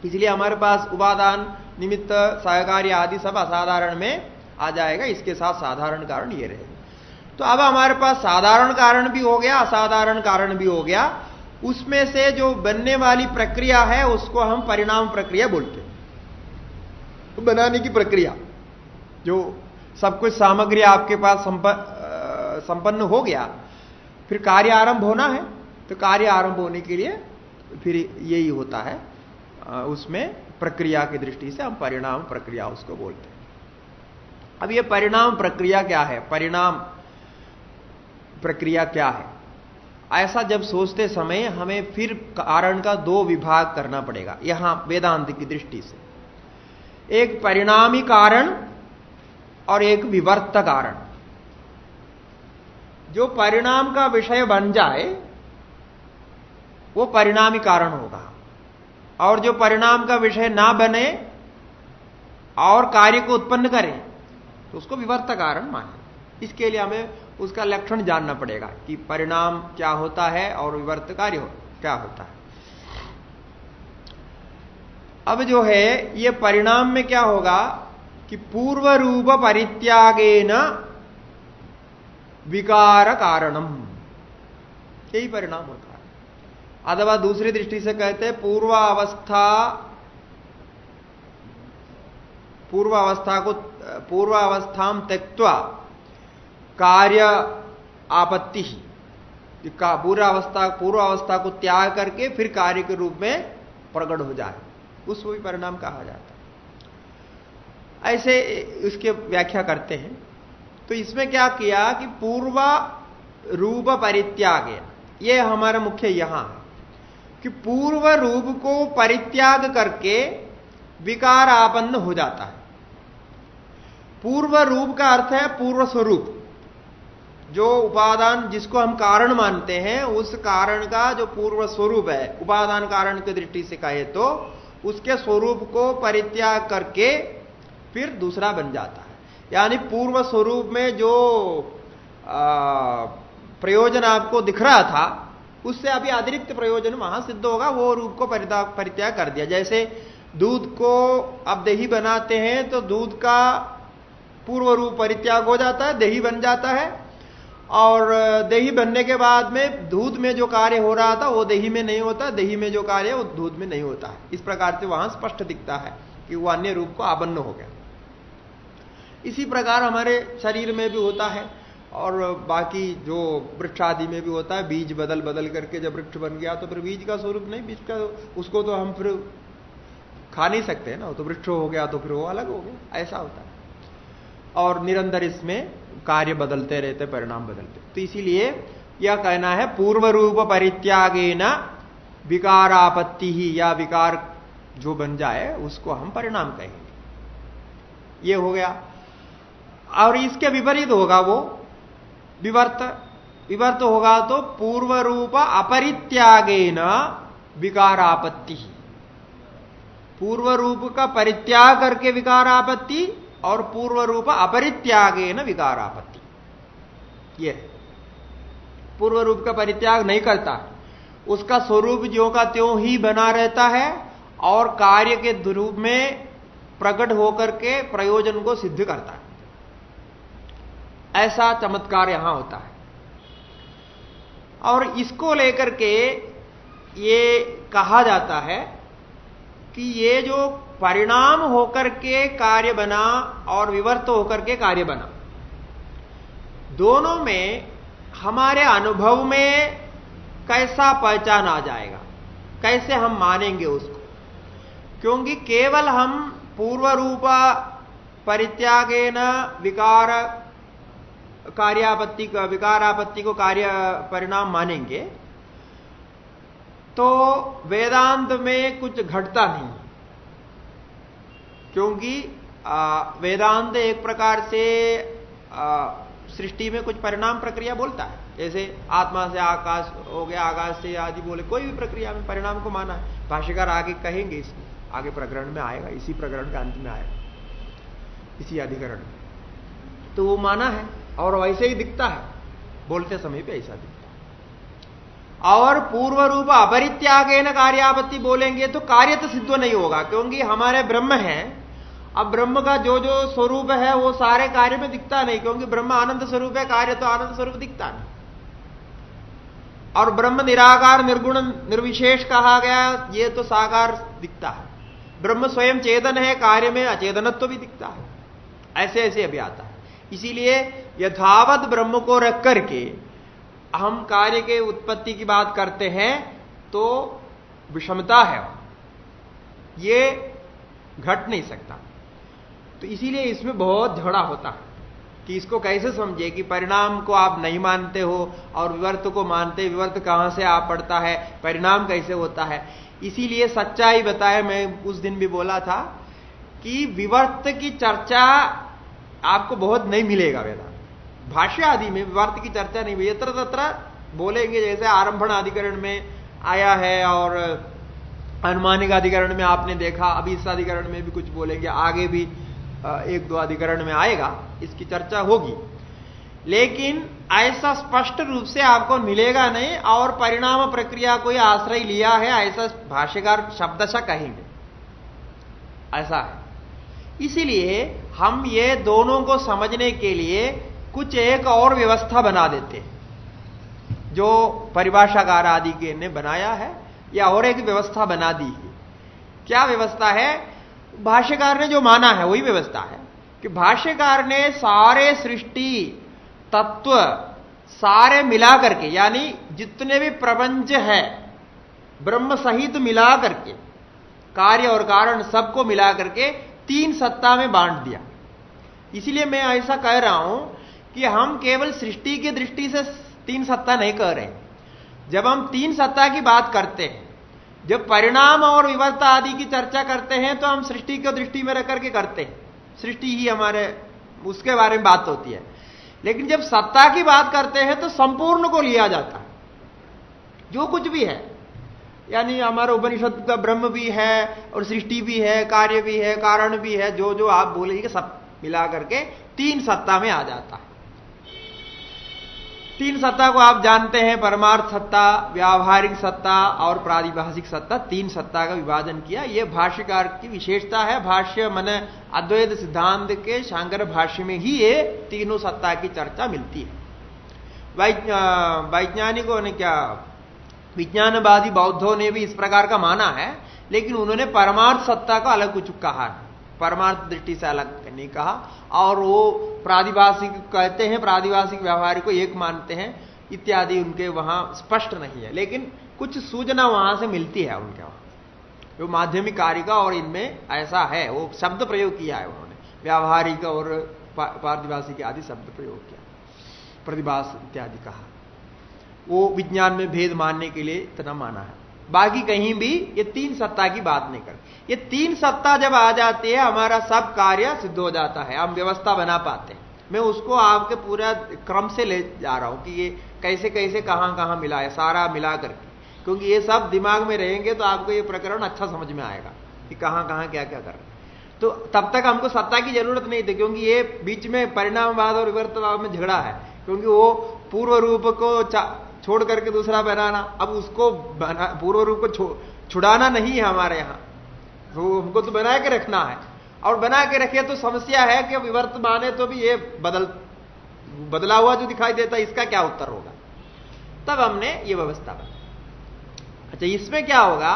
Speaker 1: इसलिए हमारे पास उपादान, निमित्त, सहकार्य आदि सब असाधारण में आ जाएगा। इसके साथ साधारण कारण ये रहेगा। तो अब हमारे पास साधारण कारण भी हो गया, असाधारण कारण भी हो गया। उसमें से जो बनने वाली प्रक्रिया है उसको हम परिणाम प्रक्रिया बोलते हैं। तो बनाने की प्रक्रिया, जो सब कुछ सामग्री आपके पास संपन्न हो गया, फिर कार्य आरंभ होना है, तो कार्य आरंभ होने के लिए फिर यही होता है। उसमें प्रक्रिया की दृष्टि से हम परिणाम प्रक्रिया उसको बोलते हैं। अब ये परिणाम प्रक्रिया क्या है, परिणाम प्रक्रिया क्या है, ऐसा जब सोचते समय हमें फिर कारण का 2 विभाग करना पड़ेगा यहां वेदांत की दृष्टि से। एक परिणामी कारण और एक विवर्त कारण। जो परिणाम का विषय बन जाए वो परिणामी कारण होगा, और जो परिणाम का विषय ना बने और कार्य को उत्पन्न करे तो उसको विवर्त कारण माने। इसके लिए हमें उसका लक्षण जानना पड़ेगा कि परिणाम क्या होता है और विवर्त कार्य क्या होता है। अब जो है ये परिणाम में क्या होगा कि पूर्व रूप परित्यागेन विकार कारणम, यही परिणाम होता है। अथवा दूसरी दृष्टि से कहते हैं पूर्वावस्था त्यक्त्वा कार्य आपत्ति, पूर्वावस्था को त्याग करके फिर कार्य के रूप में प्रकट हो जाए, उसको भी परिणाम कहा जाता है। ऐसे इसके व्याख्या करते हैं। तो इसमें क्या किया कि पूर्व रूप परित्याग, ये हमारा मुख्य यहां है कि पूर्व रूप को परित्याग करके विकार आपन्न हो जाता है। पूर्व रूप का अर्थ है पूर्व स्वरूप, जो उपादान जिसको हम कारण मानते हैं उस कारण का जो पूर्व स्वरूप है, उपादान कारण की दृष्टि से कहे तो उसके स्वरूप को परित्याग करके फिर दूसरा बन जाता है। यानी पूर्व स्वरूप में जो प्रयोजन आपको दिख रहा था उससे अभी अतिरिक्त प्रयोजन वहां सिद्ध होगा, वो रूप को परित्याग कर दिया। जैसे दूध को अब दही बनाते हैं तो दूध का पूर्व रूप परित्याग हो जाता है, दही बन जाता है, और दही बनने के बाद में दूध में जो कार्य हो रहा था वो दही में नहीं होता, दही में जो कार्य है वो दूध में नहीं होता है। इस प्रकार से वहां स्पष्ट दिखता है कि वो अन्य रूप को आबन्न हो गया। इसी प्रकार हमारे शरीर में भी होता है और बाकी जो वृक्ष आदि में भी होता है। बीज बदल बदल करके जब वृक्ष बन गया तो फिर बीज का स्वरूप नहीं, बीज का उसको तो हम फिर खा नहीं सकते ना, तो वृक्ष हो गया तो फिर वो अलग हो गया, ऐसा होता है। और निरंतर इसमें कार्य बदलते रहते, परिणाम बदलते। तो इसीलिए यह कहना है पूर्व रूप परित्यागेन विकारापत्ति ही, या विकार जो बन जाए उसको हम परिणाम कहेंगे। ये हो गया। और इसके विपरीत होगा वो विवर्त। विवर्त होगा तो पूर्व रूप अपरित्यागेन विकारापत्ति ही, पूर्व रूप का परित्याग करके विकारापत्ति और पूर्व रूप अपरित्यागेन विकारापत्ति। ये पूर्व रूप का परित्याग नहीं करता, उसका स्वरूप ज्यों का त्यों ही बना रहता है और कार्य के रूप में प्रकट होकर के प्रयोजन को सिद्ध करता है। ऐसा चमत्कार यहां होता है। और इसको लेकर के ये कहा जाता है कि ये जो परिणाम होकर के कार्य बना और विवर्त होकर के कार्य बना, दोनों में हमारे अनुभव में कैसा पहचान आ जाएगा, कैसे हम मानेंगे उसको। क्योंकि केवल हम पूर्व रूप परित्यागेन विकार कार्यापत्ति का, विकारापत्ति को कार्य परिणाम मानेंगे तो वेदांत में कुछ घटता नहीं। क्योंकि वेदांत एक प्रकार से सृष्टि में कुछ परिणाम प्रक्रिया बोलता है, जैसे आत्मा से आकाश हो गया, आकाश से आदि बोले, कोई भी प्रक्रिया में परिणाम को माना है। भाष्यकार आगे कहेंगे, इसमें आगे प्रकरण में आएगा, इसी प्रकरण के अंत में आएगा, इसी अधिकरण में। तो वो माना है और वैसे ही दिखता है, बोलते समय पे ऐसा दिखता है। और पूर्व रूप अपरित्यागेन कार्यापत्ति बोलेंगे तो कार्य तो सिद्ध नहीं होगा, क्योंकि हमारे ब्रह्म है। अब ब्रह्म का जो जो स्वरूप है वो सारे कार्य में दिखता नहीं, क्योंकि ब्रह्म आनंद स्वरूप है, कार्य तो आनंद स्वरूप दिखता नहीं। और ब्रह्म निराकार निर्गुण निर्विशेष कहा गया, ये तो साकार दिखता है। ब्रह्म स्वयं चेतन है, कार्य में अचेतनत्व भी दिखता है। ऐसे ऐसे अभी आता है। इसीलिए यथावत ब्रह्म को रख करके हम कार्य के उत्पत्ति की बात करते हैं तो विषमता है, ये घट नहीं सकता। तो इसीलिए इसमें बहुत झगड़ा होता है कि इसको कैसे समझे कि परिणाम को आप नहीं मानते हो और विवर्त को मानते, विवर्त कहां से आप पड़ता है, परिणाम कैसे होता है। इसीलिए सच्चाई बताए, मैं उस दिन भी बोला था कि विवर्त की चर्चा आपको बहुत नहीं मिलेगा वेदांत भाष्य आदि में। विवर्त की चर्चा नहीं हुई, यत्र तत्र बोलेंगे, जैसे आरंभण अधिकरण में आया है और अनुमानिक अधिकरण में आपने देखा, अभी इस अधिकरण में भी कुछ बोलेंगे, आगे भी एक दो अधिकरण में आएगा, इसकी चर्चा होगी। लेकिन ऐसा स्पष्ट रूप से आपको मिलेगा नहीं, और परिणाम प्रक्रिया कोई आश्रय लिया है ऐसा भाष्यकार शब्दशः कहेंगे, ऐसा है। इसीलिए हम ये दोनों को समझने के लिए कुछ एक और व्यवस्था बना देते हैं, जो परिभाषाकार आदि के ने बनाया है, या और एक व्यवस्था बना दी है। क्या व्यवस्था है? भाष्यकार ने जो माना है वही व्यवस्था है कि भाष्यकार ने सारे सृष्टि तत्व सारे मिला करके, यानी जितने भी प्रपंच है ब्रह्म सहित मिला करके, कार्य और कारण सबको मिला करके 3 सत्ता में बांट दिया। इसीलिए मैं ऐसा कह रहा हूं कि हम केवल सृष्टि की दृष्टि से तीन सत्ता नहीं कह रहे। जब हम तीन सत्ता की बात करते हैं, जब परिणाम और विवर्ता आदि की चर्चा करते हैं, तो हम सृष्टि को दृष्टि में रख करके करते हैं, सृष्टि ही हमारे उसके बारे में बात होती है। लेकिन जब सत्ता की बात करते हैं तो संपूर्ण को लिया जाता है, जो कुछ भी है, यानी हमारा उपनिषद का ब्रह्म भी है और सृष्टि भी है, कार्य भी है, कारण भी है, जो जो आप बोलेंगे सब मिला करके तीन सत्ता में आ जाता है। तीन सत्ता को आप जानते हैं, परमार्थ सत्ता, व्यावहारिक सत्ता और प्रातिभाषिक सत्ता, तीन सत्ता का विभाजन किया। यह भाष्यकार की विशेषता है। भाष्य माने अद्वैत सिद्धांत के शांकर भाष्य में ही ये तीनों सत्ता की चर्चा मिलती है। वैज्ञानिकों ने क्या, विज्ञानवादी बौद्धों ने भी इस प्रकार का माना है, लेकिन उन्होंने परमार्थ सत्ता को अलग कुछ कहा है, परमार्थ दृष्टि से अलग नहीं कहा। और वो प्रादिभाषिक कहते हैं, प्रादिभाषिक व्यवहार को एक मानते हैं इत्यादि, उनके वहां स्पष्ट नहीं है, लेकिन कुछ सूचना वहां से मिलती है उनके वहां। जो माध्यमिक कार्य का और इनमें ऐसा है, वो शब्द प्रयोग किया है उन्होंने, व्यावहारिक और प्रादिभाषिक आदि शब्द प्रयोग किया, प्रतिभास इत्यादि कहा। वो विज्ञान में भेद मानने के लिए इतना माना है। बाकी कहीं भी ये तीन सत्ता की बात नहीं कर। ये तीन सत्ता जब आ जाती है, हमारा सब कार्य सिद्ध हो जाता है, हम व्यवस्था बना पाते हैं। मैं उसको आपके पूरा क्रम से ले जा रहा हूं कि ये कैसे कैसे कहां कहां मिला है, सारा मिला करके, क्योंकि ये सब दिमाग में रहेंगे तो आपको ये प्रकरण अच्छा समझ में आएगा कि कहां कहां क्या क्या कर रहे हैं। तो तब तक हमको सत्ता की जरूरत नहीं थी, क्योंकि ये बीच में परिणामवाद और विवर्तवाद में झगड़ा है, क्योंकि वो पूर्व रूप को छोड़ करके दूसरा बनाना, अब उसको पूर्व रूप को छुड़ाना नहीं है हमारे यहां, तो हमको तो बना के रखना है। और बना के रखे तो समस्या है कि विवर्त माने तो भी ये बदला हुआ जो दिखाई देता है, इसका क्या उत्तर होगा। तब हमने ये व्यवस्था बनाई। अच्छा, इसमें क्या होगा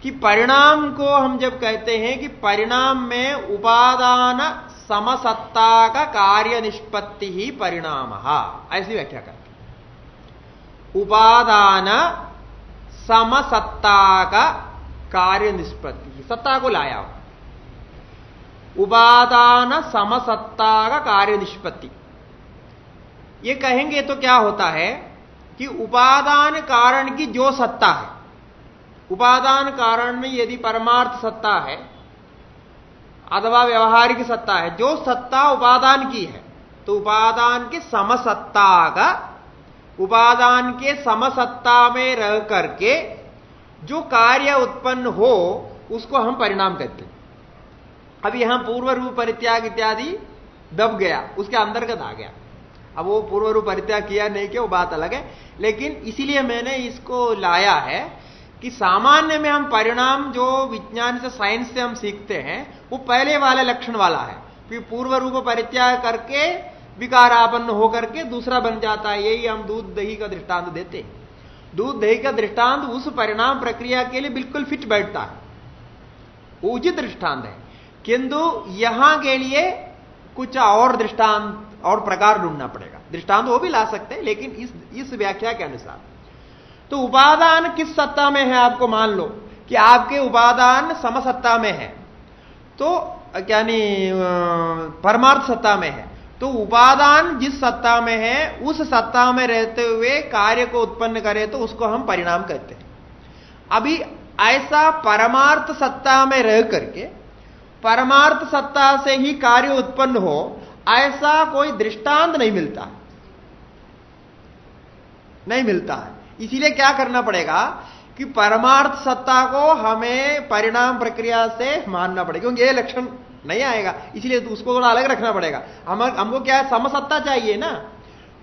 Speaker 1: कि परिणाम को हम जब कहते हैं कि परिणाम में उपादान समसत्ता का कार्य निष्पत्ति ही परिणाम, ऐसी व्याख्या करते। उपादान समसत्ता का कार्य निष्पत्ति, सत्ता को लाया हो, उपादान समसत्ता का कार्य निष्पत्ति। ये कहेंगे तो क्या होता है कि उपादान कारण की जो सत्ता है, उपादान कारण में यदि परमार्थ सत्ता है अथवा व्यवहारिक सत्ता है, जो सत्ता उपादान की है, तो उपादान की समसत्ता का, उपादान के समसत्ता में रह करके जो कार्य उत्पन्न हो उसको हम परिणाम कहते हैं। अब यहां पूर्व रूप परित्याग इत्यादि दब गया, उसके अंतर्गत आ गया। अब वो पूर्व रूप परित्याग किया नहीं किया वो बात अलग है, लेकिन इसीलिए मैंने इसको लाया है कि सामान्य में हम परिणाम जो विज्ञान से, साइंस से हम सीखते हैं, वो पहले वाले लक्षण वाला है, फिर पूर्व रूप परित्याग करके विकारापन्न होकर के दूसरा बन जाता है। यही हम दूध दही का दृष्टांत देते हैं। दूध दही का दृष्टांत उस परिणाम प्रक्रिया के लिए बिल्कुल फिट बैठता है, उचित दृष्टांत है, किंतु यहां के लिए कुछ और दृष्टांत और प्रकार ढूंढना पड़ेगा। दृष्टांत वो भी ला सकते हैं, लेकिन इस व्याख्या के अनुसार तो उपादान किस सत्ता में है, आपको मान लो कि आपके उपादान समसत्ता में है, तो यानी परमार्थ सत्ता में है, तो उपादान जिस सत्ता में है उस सत्ता में रहते हुए कार्य को उत्पन्न करे तो उसको हम परिणाम कहते हैं। अभी ऐसा परमार्थ सत्ता में रह करके परमार्थ सत्ता से ही कार्य उत्पन्न हो, ऐसा कोई दृष्टांत नहीं मिलता, नहीं मिलता है। इसीलिए क्या करना पड़ेगा कि परमार्थ सत्ता को हमें परिणाम प्रक्रिया से मानना पड़ेगा, क्योंकि ये लक्षण नहीं आएगा, इसलिए तो उसको थोड़ा अलग रखना पड़ेगा। हमको क्या है, समसत्ता चाहिए ना,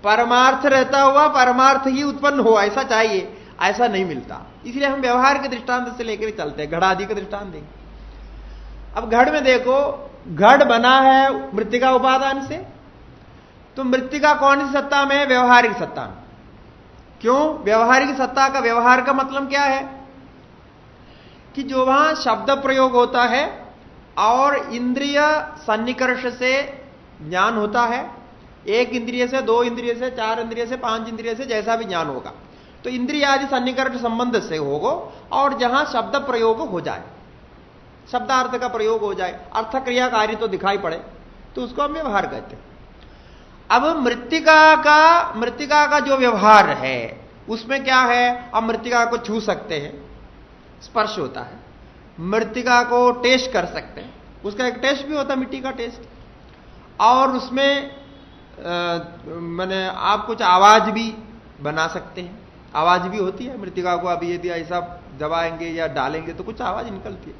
Speaker 1: परमार्थ रहता हुआ परमार्थ ही उत्पन्न हो ऐसा चाहिए, ऐसा नहीं मिलता। इसलिए हम व्यवहार के दृष्टांत से लेकर चलते हैं। घड़ आदि का दृष्टांत देंगे। अब घड़ में देखो, घड़ बना है मृत्तिका उपादान से, तो मृत्तिका कौन सी सत्ता में है, व्यवहारिक सत्ता में। क्यों व्यवहारिक सत्ता का, व्यवहार का मतलब क्या है कि जो वहां शब्द प्रयोग होता है और इंद्रिय सन्निकर्ष से ज्ञान होता है, एक इंद्रिय से, दो इंद्रिय से, चार इंद्रिय से, पांच इंद्रिय से, जैसा भी ज्ञान होगा, तो इंद्रिय आदि सन्निकर्ष संबंध से होगा, और जहां शब्द प्रयोग हो जाए, शब्दार्थ का प्रयोग हो जाए, अर्थ क्रिया कार्य तो दिखाई पड़े, तो उसको हम व्यवहार कहते हैं। अब मृत्तिका का जो व्यवहार है उसमें क्या है, अब मृत्तिका को छू सकते हैं, स्पर्श होता है, मृत्तिका को टेस्ट कर सकते हैं, उसका एक टेस्ट भी होता है मिट्टी का टेस्ट, और उसमें माने आप कुछ आवाज भी बना सकते हैं, आवाज भी होती है मृत्तिका को, अभी यदि ऐसा दबाएंगे या डालेंगे तो कुछ आवाज निकलती है,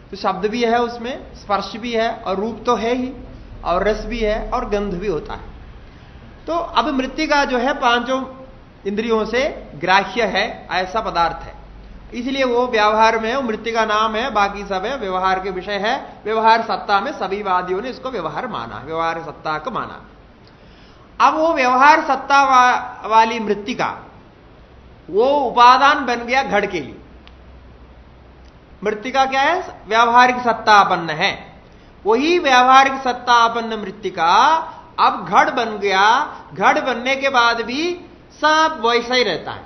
Speaker 1: तो शब्द भी है उसमें, स्पर्श भी है और रूप तो है ही, और रस भी है और गंध भी होता है। तो अब मृत्तिका जो है पांचों इंद्रियों से ग्राह्य है ऐसा पदार्थ है, इसलिए वो व्यवहार में, वो मृत्तिका नाम है, बाकी सब है व्यवहार के विषय है। व्यवहार सत्ता में सभी वादियों ने इसको व्यवहार माना, व्यवहार सत्ता को माना। अब वो व्यवहार सत्ता वाली मृत्तिका वो उपादान बन गया घड़ के लिए। मृत्तिका क्या है, व्यावहारिक सत्तापन्न है, वही व्यावहारिक सत्तापन्न मृत्तिका अब घड़ बन गया। घड़ बनने के बाद भी सब वैसा ही रहता है,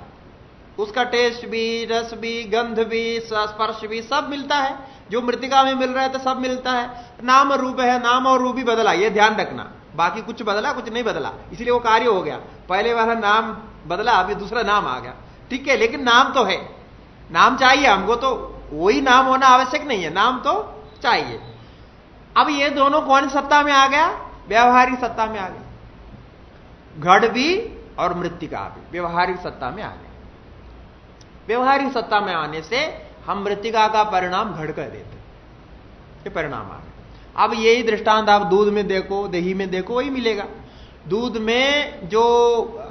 Speaker 1: उसका टेस्ट भी, रस भी, गंध भी, स्पर्श भी सब मिलता है, जो मृत्तिका में मिल रहा है तो सब मिलता है। नाम रूप है, नाम और रूप भी बदला, ये ध्यान रखना, बाकी कुछ बदला कुछ नहीं बदला, इसलिए वो कार्य हो गया। पहले वाला नाम बदला, अभी दूसरा नाम आ गया, ठीक है, लेकिन नाम तो है, नाम चाहिए हमको, तो वही नाम होना आवश्यक नहीं है, नाम तो चाहिए। अब ये दोनों कौन सत्ता में आ गया, व्यवहारिक सत्ता में आ गया, घड़ भी और मृत्तिका भी व्यवहारिक सत्ता में आ गए। व्यवहारिक सत्ता में आने से हम मृत्तिका का परिणाम घड़ कर देते, ये परिणाम आ गए। अब यही दृष्टांत आप दूध में देखो, दही में देखो, वही मिलेगा। दूध में जो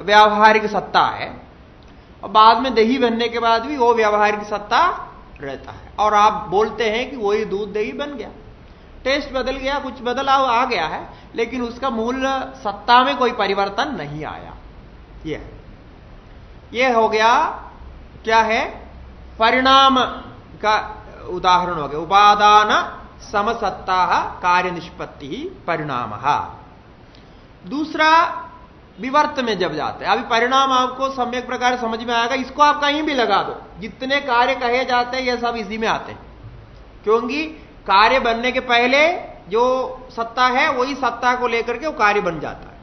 Speaker 1: व्यावहारिक सत्ता है और बाद में दही बनने के बाद भी वो व्यावहारिक सत्ता रहता है, और आप बोलते हैं कि वही दूध दही बन गया, टेस्ट बदल गया, कुछ बदलाव आ गया है, लेकिन उसका मूल सत्ता में कोई परिवर्तन नहीं आया। यह हो गया, क्या है, परिणाम का उदाहरण हो गया। उपादान समसत्ता कार्य निष्पत्ति परिणाम। दूसरा विवर्त में जब जाते हैं, अभी परिणाम आपको सम्यक प्रकार समझ में आएगा, इसको आप कहीं भी लगा दो, जितने कार्य कहे जाते हैं ये सब इसी में आते हैं, क्योंकि कार्य बनने के पहले जो सत्ता है वही सत्ता को लेकर के वो कार्य बन जाता है।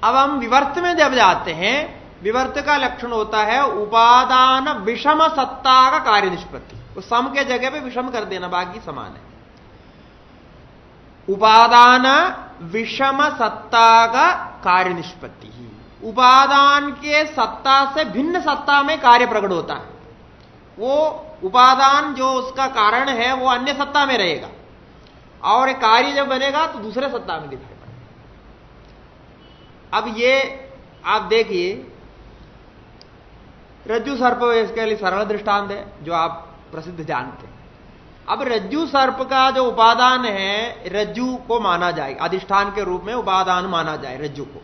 Speaker 1: अब हम विवर्त में जब जाते हैं, विवर्त का लक्षण होता है उपादान विषम सत्ता का कार्य निष्पत्ति, वो सम के जगह पे विषम कर देना, बाकी समान है। उपादान विषम सत्ता का कार्य निष्पत्ति ही, उपादान के सत्ता से भिन्न सत्ता में कार्य प्रकट होता है। वो उपादान जो उसका कारण है वो अन्य सत्ता में रहेगा, और कार्य जब बनेगा तो दूसरे सत्ता में दिखाई पड़ेगा। अब ये आप देखिए, रज्जु सर्प इसके लिए सरल दृष्टांत है जो आप प्रसिद्ध जानते हैं। अब रज्जु सर्प का जो उपादान है, रज्जु को माना जाए, अधिष्ठान के रूप में उपादान माना जाए रज्जु को,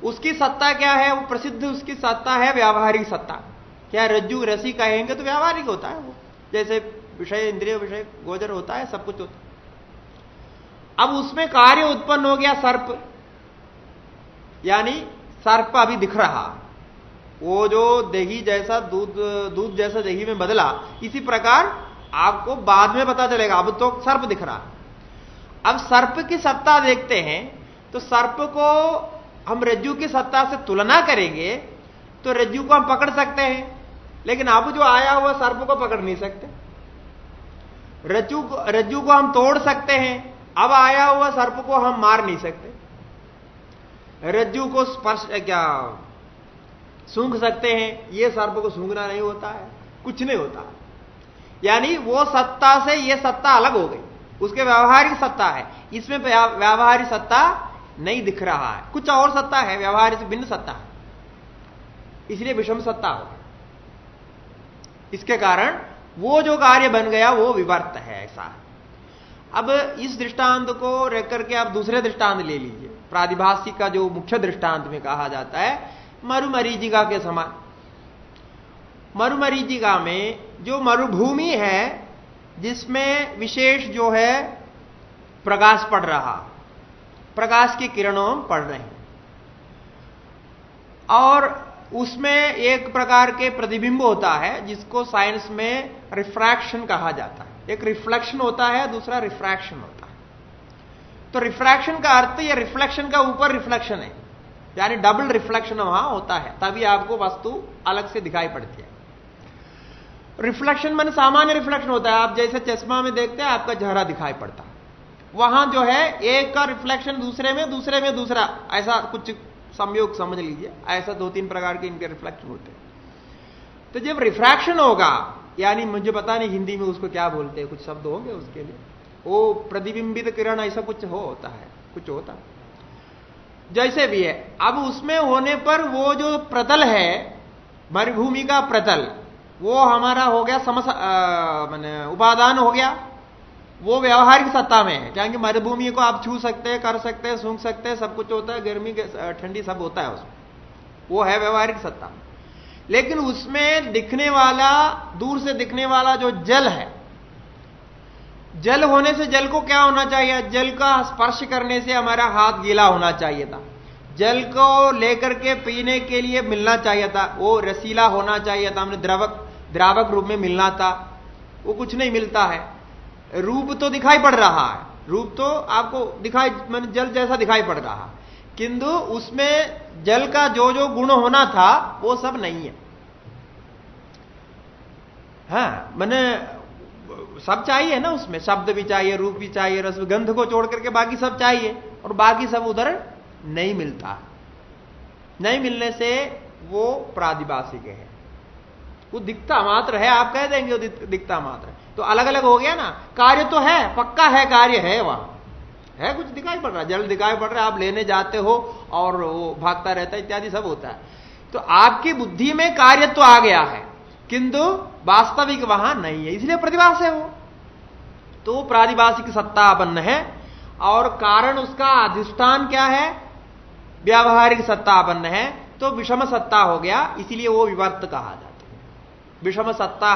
Speaker 1: उसकी सत्ता क्या है, वो प्रसिद्ध उसकी सत्ता है व्यावहारिक सत्ता। क्या रज्जु रसी कहेंगे तो व्यावहारिक होता है वो, जैसे विषय इंद्रिय विषय गोचर होता है, सब कुछ होता है। अब उसमें कार्य उत्पन्न हो गया सर्प, यानी सर्प अभी दिख रहा, वो जो दही जैसा दूध जैसा दही में बदला, इसी प्रकार आपको बाद में पता चलेगा, अब तो सर्प दिख रहा। अब सर्प की सत्ता देखते हैं तो सर्प को हम रज्जु की सत्ता से तुलना करेंगे तो रज्जु को हम पकड़ सकते हैं, लेकिन अब जो आया हुआ सर्प को पकड़ नहीं सकते। रज्जु को हम तोड़ सकते हैं, अब आया हुआ सर्प को हम मार नहीं सकते। रज्जु को स्पर्श क्या सूंघ सकते हैं, ये सर्प को सूंघना नहीं होता है, कुछ नहीं होता। यानी वो सत्ता से ये सत्ता अलग हो गई, उसके व्यावहारिक सत्ता है, इसमें व्यावहारिक सत्ता नहीं दिख रहा है, कुछ और सत्ता है, व्यवहार से भिन्न सत्ता है, इसलिए विषम सत्ता हो गई। इसके कारण वो जो कार्य बन गया वो विवर्त है, ऐसा। अब इस दृष्टांत को रख करके आप दूसरे दृष्टांत ले लीजिए। प्रादिभाषिक का जो मुख्य दृष्टांत में कहा जाता है मरुमरीचिका के समान। मरुमरीचिका में जो मरुभूमि है जिसमें विशेष जो है प्रकाश पड़ रहा, प्रकाश की किरणों पड़ रही, और उसमें एक प्रकार के प्रतिबिंब होता है जिसको साइंस में रिफ्रैक्शन कहा जाता है। एक रिफ्लेक्शन होता है, दूसरा रिफ्रैक्शन होता है। तो रिफ्रैक्शन का अर्थ या रिफ्लेक्शन का ऊपर रिफ्लेक्शन है, यानी डबल रिफ्लेक्शन वहां होता है, तभी आपको वस्तु अलग से दिखाई पड़ती है। रिफ्लेक्शन माने सामान्य रिफ्लेक्शन होता है, आप जैसे चश्मा में देखते हैं आपका चेहरा दिखाई पड़ता है, वहां जो है एक का रिफ्लेक्शन दूसरे में दूसरा, ऐसा कुछ संयोग समझ लीजिए, ऐसा 2-3 प्रकार के इनके रिफ्लेक्शन होते हैं। तो जब रिफ्रैक्शन होगा, यानी मुझे पता नहीं हिंदी में उसको क्या बोलते हैं, कुछ शब्द होंगे उसके लिए, वो प्रतिबिंबित किरण ऐसा कुछ होता है, कुछ होता है, जैसे भी है। अब उसमें होने पर वो जो प्रतल है, मरुभूमि का प्रतल, वो हमारा हो गया माने उपादान हो गया, वो व्यवहारिक सत्ता में है, क्योंकि मरुभूमि को आप छू सकते हैं, कर सकते हैं, सूंघ सकते हैं, सब कुछ होता है, गर्मी ठंडी सब होता है उसमें, वो है व्यवहारिक सत्ता। लेकिन उसमें दिखने वाला, दूर से दिखने वाला जो जल है, जल होने से जल को क्या होना चाहिए, जल का स्पर्श करने से हमारा हाथ गीला होना चाहिए था, जल को लेकर के पीने के लिए मिलना चाहिए था, वो रसीला होना चाहिए था, हमने द्रावक रूप में मिलना था, वो कुछ नहीं मिलता है। रूप तो दिखाई पड़ रहा है, रूप तो आपको दिखाई, मैंने जल जैसा दिखाई पड़ रहा है, किंतु उसमें जल का जो जो गुण होना था वो सब नहीं है। हाँ, मैंने सब चाहिए ना उसमें, शब्द भी चाहिए, रूप भी चाहिए, रस, गंध को छोड़ करके बाकी सब चाहिए, और बाकी सब उधर नहीं मिलता। नहीं मिलने से वो प्रादिभाषिक है, वो दिखता मात्र है, आप कह देंगे वो दिखता मात्र है, तो अलग अलग हो गया ना। कार्य तो है, पक्का है, कार्य है, वहां है, कुछ दिखाई पड़ रहा है, जल दिखाई पड़ रहा है, आप लेने जाते हो और वो भागता रहता है, इत्यादि सब होता है। तो आपकी बुद्धि में कार्य तो आ गया है, किंतु वास्तविक वहां नहीं है, इसलिए प्रतिभास है वो, तो प्रादिभाषिक सत्ता अपन्न है, और कारण उसका अधिष्ठान क्या है, व्यावहारिक सत्ता अपन्न है, तो विषम सत्ता हो गया, इसीलिए वो विवर्त कहा जाता है। विषम सत्ता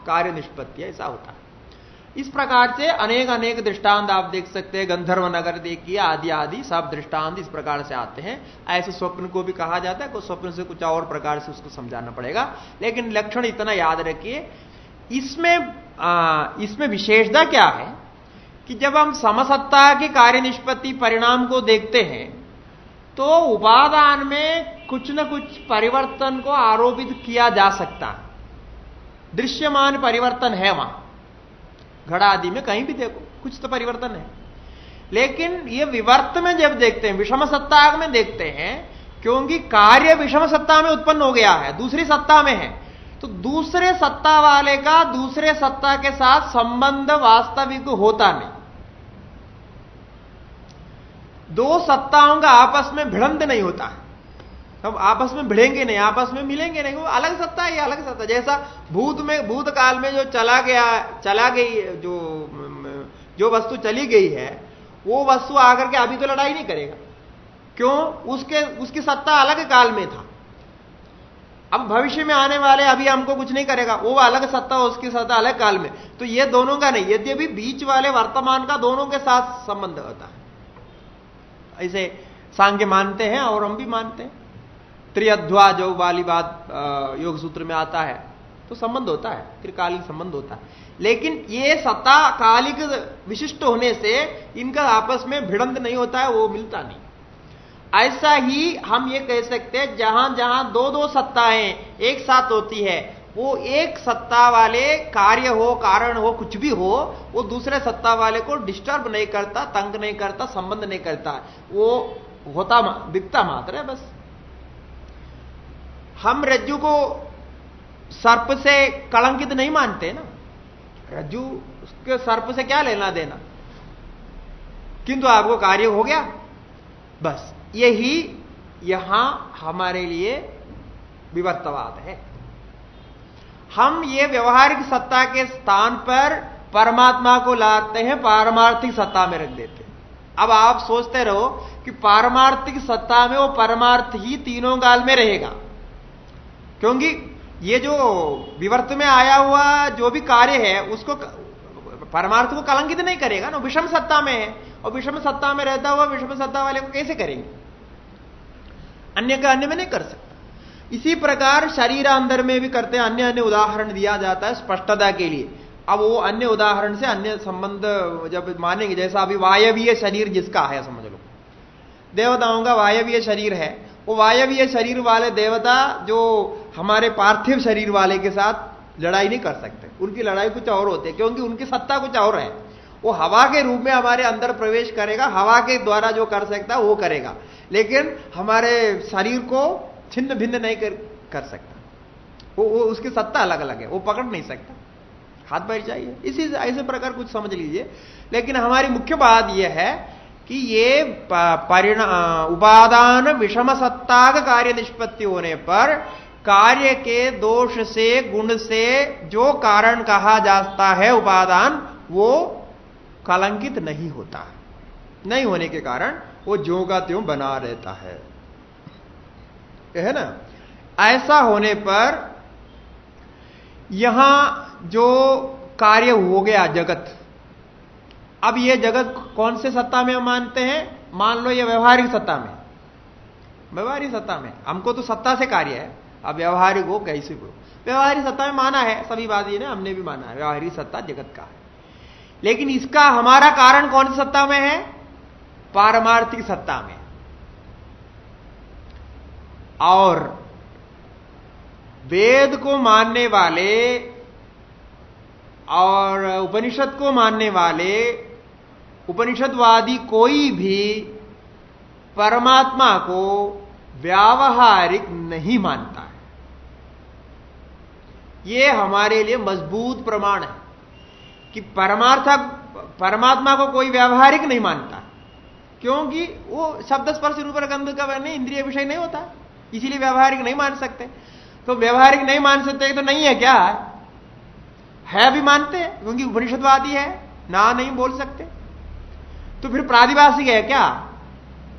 Speaker 1: कार्य निष्पत्ति, ऐसा होता है। इस प्रकार से अनेक अनेक दृष्टांत आप देख सकते हैं, गंधर्व नगर देखिए, आदि आदि सब दृष्टांत इस प्रकार से आते हैं। ऐसे स्वप्न को भी कहा जाता है, कुछ स्वप्न से कुछ और प्रकार से उसको समझाना पड़ेगा, लेकिन लक्षण इतना याद रखिए। इसमें विशेषता क्या है कि जब हम समसत्ता की कार्य निष्पत्ति परिणाम को देखते हैं, तो उपादान में कुछ न कुछ परिवर्तन को आरोपित किया जा सकता है, दृश्यमान परिवर्तन है वहां, घड़ा आदि में कहीं भी देखो कुछ तो परिवर्तन है। लेकिन ये विवर्त में जब देखते हैं, विषम सत्ता में देखते हैं, क्योंकि कार्य विषम सत्ता में उत्पन्न हो गया है, दूसरी सत्ता में है, तो दूसरे सत्ता वाले का दूसरे सत्ता के साथ संबंध वास्तविक होता नहीं। दो सत्ताओं का आपस में भिड़ंत नहीं होता है, हम आपस में भिड़ेंगे नहीं, आपस में मिलेंगे नहीं, वो अलग सत्ता है, ये अलग सत्ता। जैसा भूत काल में जो चला गई, जो वस्तु चली गई है, वो वस्तु आकर के अभी तो लड़ाई नहीं करेगा, क्यों, उसकी सत्ता अलग काल में था। अब भविष्य में आने वाले अभी हमको कुछ नहीं करेगा, वो अलग सत्ता, उसकी सत्ता अलग काल में, तो ये दोनों का नहीं, यद्यपि बीच वाले वर्तमान का दोनों के साथ संबंध होता है। ऐसे सांख्य मानते हैं और हम भी मानते हैं, त्रिअध्वा जो वाली बात योग सूत्र में आता है, तो संबंध होता है, त्रिकालिक संबंध होता है। लेकिन ये सत्ता कालिक विशिष्ट होने से इनका आपस में भिड़ंत नहीं होता है, वो मिलता नहीं। ऐसा ही हम ये कह सकते हैं, जहां जहां दो दो सत्ताएं एक साथ होती है, वो एक सत्ता वाले कार्य हो, कारण हो, कुछ भी हो, वो दूसरे सत्ता वाले को डिस्टर्ब नहीं करता, तंग नहीं करता, संबंध नहीं करता, वो होता दिखता मात्र है बस। हम रज्जु को सर्प से कलंकित नहीं मानते ना, रज्जु उसके सर्प से क्या लेना देना, किंतु आपको कार्य हो गया, बस यही यहां हमारे लिए विवर्तवाद है। हम ये व्यवहारिक सत्ता के स्थान पर परमात्मा को लाते हैं, पारमार्थिक सत्ता में रख देते हैं। अब आप सोचते रहो कि पारमार्थिक सत्ता में वो परमार्थ ही तीनों काल में रहेगा, क्योंकि ये जो विवर्त में आया हुआ जो भी कार्य है उसको परमार्थ को कलंकित नहीं करेगा ना, विषम सत्ता में है, और विषम सत्ता में रहता हुआ विषम सत्ता वाले को कैसे करेंगे, अन्य का अन्य में नहीं कर सकता। इसी प्रकार शरीर अंदर में भी करते हैं, अन्य अन्य उदाहरण दिया जाता है स्पष्टता के लिए। अब वो अन्य उदाहरण से अन्य संबंध जब मानेंगे, जैसा अभी वायवीय शरीर जिसका है समझ लो, देवताओं का वायवीय शरीर है, वो वायवीय शरीर वाले देवता जो हमारे पार्थिव शरीर वाले के साथ लड़ाई नहीं कर सकते, उनकी लड़ाई कुछ और होती है, क्योंकि उनकी सत्ता कुछ और है। वो हवा के रूप में हमारे अंदर प्रवेश करेगा, हवा के द्वारा जो कर सकता है वो करेगा, लेकिन हमारे शरीर को छिन्न भिन्न नहीं कर सकता। वो उसकी सत्ता अलग अलग है, वो पकड़ नहीं सकता, हाथ पैर चाहिए। इसी ऐसे प्रकार कुछ समझ लीजिए। लेकिन हमारी मुख्य बात यह है कि ये उपादान विषम सत्ता का कार्य निष्पत्ति होने पर कार्य के दोष से गुण से जो कारण कहा जाता है उपादान, वो कलंकित नहीं होता, नहीं होने के कारण वो ज्यों का त्यों बना रहता है ना। ऐसा होने पर यहां जो कार्य हो गया जगत, अब ये जगत कौन से सत्ता में हम मानते हैं? मान लो ये व्यवहारिक सत्ता में, व्यवहारिक सत्ता में, हमको तो सत्ता से कार्य है, अब व्यवहारिक हो कैसे हो, व्यवहारिक सत्ता में माना है सभी बात, ने हमने भी माना है व्यवहारिक सत्ता जगत का है। लेकिन इसका हमारा कारण कौन सी सत्ता में है? पारमार्थिक सत्ता में। और वेद को मानने वाले और उपनिषद को मानने वाले उपनिषदवादी कोई भी परमात्मा को व्यावहारिक नहीं मानता है। यह हमारे लिए मजबूत प्रमाण है कि परमात्मा को कोई व्यावहारिक नहीं मानता, क्योंकि वो शब्द स्पर्श रूप गंध का नहीं इंद्रिय विषय नहीं होता, इसीलिए व्यावहारिक नहीं मान सकते। तो व्यावहारिक नहीं मान सकते तो नहीं है, क्या है भी मानते हैं, क्योंकि उपनिषदवादी है, ना नहीं बोल सकते। तो फिर प्रादिभाषिक है क्या?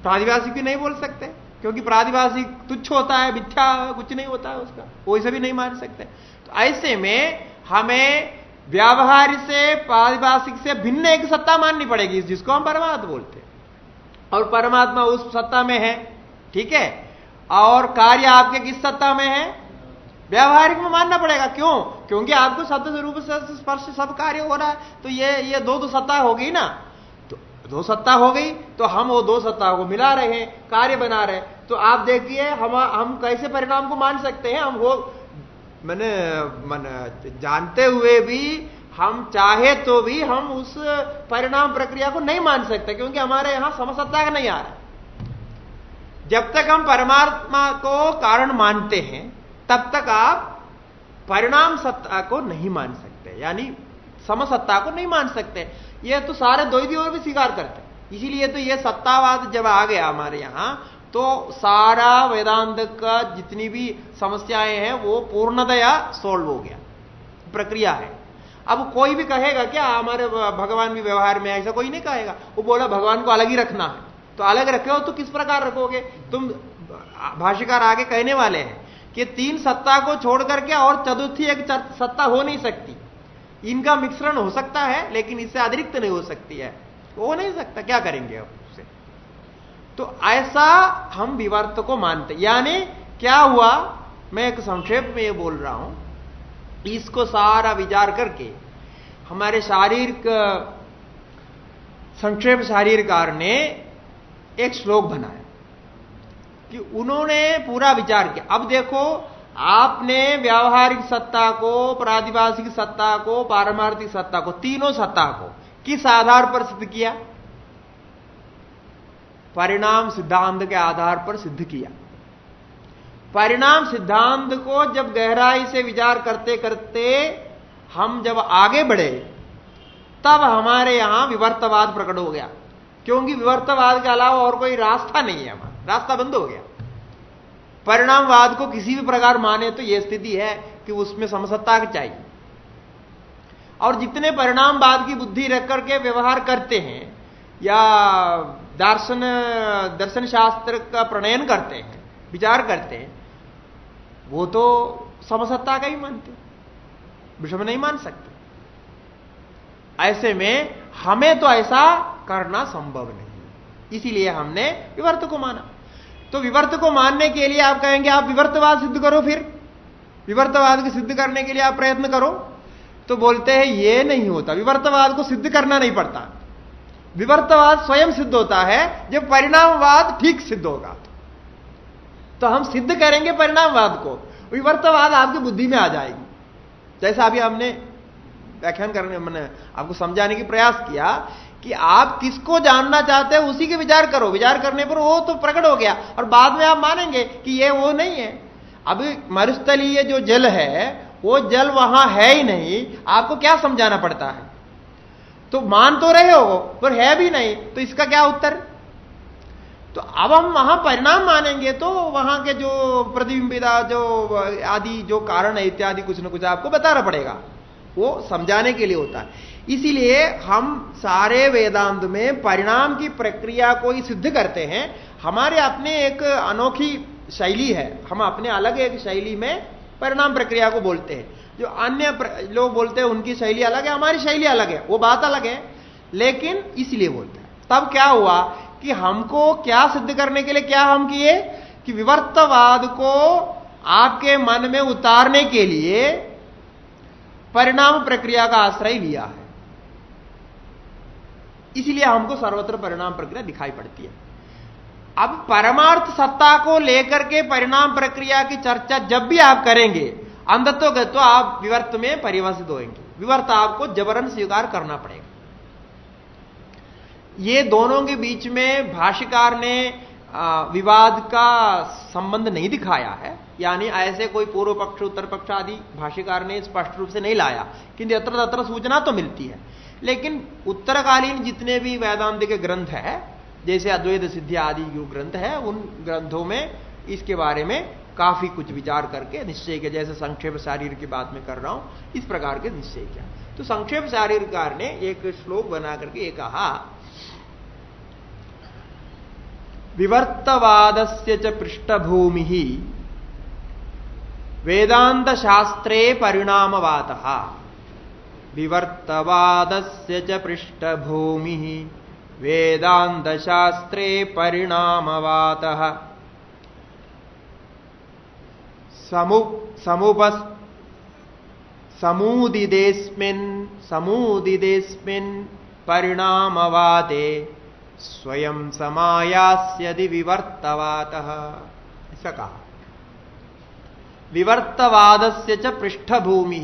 Speaker 1: प्रादिभाषिक भी नहीं बोल सकते, क्योंकि प्रादिभाषिक तुच्छ होता है, मिथ्या, कुछ नहीं होता है उसका, वो इसे भी नहीं मान सकते। तो ऐसे में हमें व्यावहारिक से प्रादिभाषिक से भिन्न एक सत्ता माननी पड़ेगी, जिसको हम परमात्मा बोलते हैं, और परमात्मा उस सत्ता में है, ठीक है। और कार्य आपके किस सत्ता में है? व्यावहारिक में मानना पड़ेगा। क्यों? क्योंकि आपको शब्द स्वरूप से स्पर्श सब कार्य हो रहा है, तो ये दो सत्ता हो गई ना, तो दो सत्ता हो गई, तो हम वो दो सत्ता को मिला रहे हैं, कार्य बना रहे हैं। तो आप देखिए हम कैसे परिणाम को मान सकते हैं? हम वो मैंने जानते हुए भी हम चाहे तो भी हम उस परिणाम प्रक्रिया को नहीं मान सकते, क्योंकि हमारे यहां समसत्ता का नहीं आ रहा। जब तक हम परमात्मा को कारण मानते हैं तब तक आप परिणाम सत्ता को नहीं मान सकते, यानी समसत्ता को नहीं मान सकते। यह तो सारे द्वैती और भी स्वीकार करते हैं। इसीलिए तो यह सत्तावाद जब आ गया हमारे यहां, तो सारा वेदांत का जितनी भी समस्याएं हैं वो पूर्णतया सोल्व हो गया, प्रक्रिया है। अब कोई भी कहेगा क्या हमारे भगवान भी व्यवहार में, ऐसा कोई नहीं कहेगा। वो बोला भगवान को अलग ही रखना है, तो अलग रखे हो तो किस प्रकार रखोगे तुम? भाष्यकार आगे कहने वाले हैं कि तीन सत्ता को छोड़ करके और चतुर्थी एक सत्ता हो नहीं सकती, इनका मिश्रण हो सकता है, लेकिन इससे अतिरिक्त नहीं हो सकती है, हो नहीं सकता, क्या करेंगे अब उससे? तो ऐसा हम विवर्त को मानते। यानी क्या हुआ, मैं एक संक्षेप में ये बोल रहा हूं, इसको सारा विचार करके हमारे शारीरिक संक्षेप शारीरकार ने एक श्लोक बनाया कि उन्होंने पूरा विचार किया। अब देखो, आपने व्यावहारिक सत्ता को, प्रादिभाषिक सत्ता को, पारमार्थिक सत्ता को, तीनों सत्ता को किस आधार पर सिद्ध किया? परिणाम सिद्धांत के आधार पर सिद्ध किया। परिणाम सिद्धांत को जब गहराई से विचार करते करते हम जब आगे बढ़े, तब हमारे यहां विवर्तवाद प्रकट हो गया, क्योंकि विवर्तवाद के अलावा और कोई रास्ता नहीं है, हमारा रास्ता बंद हो गया। परिणामवाद को किसी भी प्रकार माने तो यह स्थिति है कि उसमें समसत्ता चाहिए, और जितने परिणामवाद की बुद्धि रख करके व्यवहार करते हैं या दर्शन शास्त्र का प्रणयन करते हैं, विचार करते हैं, वो तो समसत्ता का ही मानते, विषम नहीं मान सकते। ऐसे में हमें तो ऐसा करना संभव नहीं, इसीलिए हमने विवर्त को माना। तो विवर्त को मानने के लिए आप कहेंगे आप विवर्तवाद सिद्ध करो, फिर विवर्तवाद को सिद्ध करने के लिए आप प्रयत्न करो। तो बोलते हैं ये नहीं होता, विवर्तवाद को सिद्ध करना नहीं पड़ता, विवर्तवाद स्वयं सिद्ध होता है जब परिणामवाद ठीक सिद्ध होगा। तो हम सिद्ध करेंगे परिणामवाद को, विवर्तवाद आपकी बुद्धि में आ जाएगी। जैसा अभी हमने व्याख्यान करने मैंने आपको समझाने की प्रयास किया कि आप किसको जानना चाहते हैं उसी के विचार करो, विचार करने पर वो तो प्रकट हो गया और बाद में आप मानेंगे कि ये वो नहीं है। अभी मरुस्थलीय जो जल है वो जल वहां है ही नहीं, आपको क्या समझाना पड़ता है? तो मान तो रहे हो पर है भी नहीं, तो इसका क्या उत्तर? तो अब हम वहां परिणाम मानेंगे तो वहां के जो प्रतिबिंबिता जो आदि जो कारण है इत्यादि कुछ न कुछ आपको बताना पड़ेगा, वो समझाने के लिए होता है। इसीलिए हम सारे वेदांत में परिणाम की प्रक्रिया को ही सिद्ध करते हैं। हमारे अपने एक अनोखी शैली है, हम अपने अलग एक शैली में परिणाम प्रक्रिया को बोलते हैं। जो अन्य लोग बोलते हैं उनकी शैली अलग है, हमारी शैली अलग है, वो बात अलग है, लेकिन इसलिए बोलते हैं। तब क्या हुआ कि हमको क्या सिद्ध करने के लिए क्या हम किए कि विवर्तवाद को आपके मन में उतारने के लिए परिणाम प्रक्रिया का आश्रय लिया है। इसलिए हमको सर्वत्र परिणाम प्रक्रिया दिखाई पड़ती है। अब परमार्थ सत्ता को लेकर के परिणाम प्रक्रिया की चर्चा जब भी आप करेंगे अंधत्व आप विवर्त में परिवर्तित होंगे, विवर्त आपको जबरन स्वीकार करना पड़ेगा। ये दोनों के बीच में भाष्यकार ने विवाद का संबंध नहीं दिखाया है, यानी ऐसे कोई पूर्व पक्ष उत्तर पक्ष आदि भाष्यकार ने स्पष्ट रूप से नहीं लाया, किंतु यत्र तत्र सूचना तो मिलती है। लेकिन उत्तरकालीन जितने भी वेदांतिक ग्रंथ है, जैसे अद्वैत सिद्धि आदि जो ग्रंथ है, उन ग्रंथों में इसके बारे में काफी कुछ विचार करके निश्चय किया। जैसे संक्षेप शारीर की बात में कर रहा हूं, इस प्रकार के निश्चय किया। तो संक्षेप शारीरकार ने एक श्लोक बना करके ये कहा, विवर्तवादस्य च पृष्ठभूमि वेदांत शास्त्रे परिणामवातः। विवर्तवादस्य च पृष्ठभूमि वेदांत शास्त्रे परिणामवातः। समूदिदेस्मिन् परिणामवादे स्वयं समायास्यदि विवर्तवातः। ऐसा कहा। विवर्तवादस्य च पृष्ठभूमि,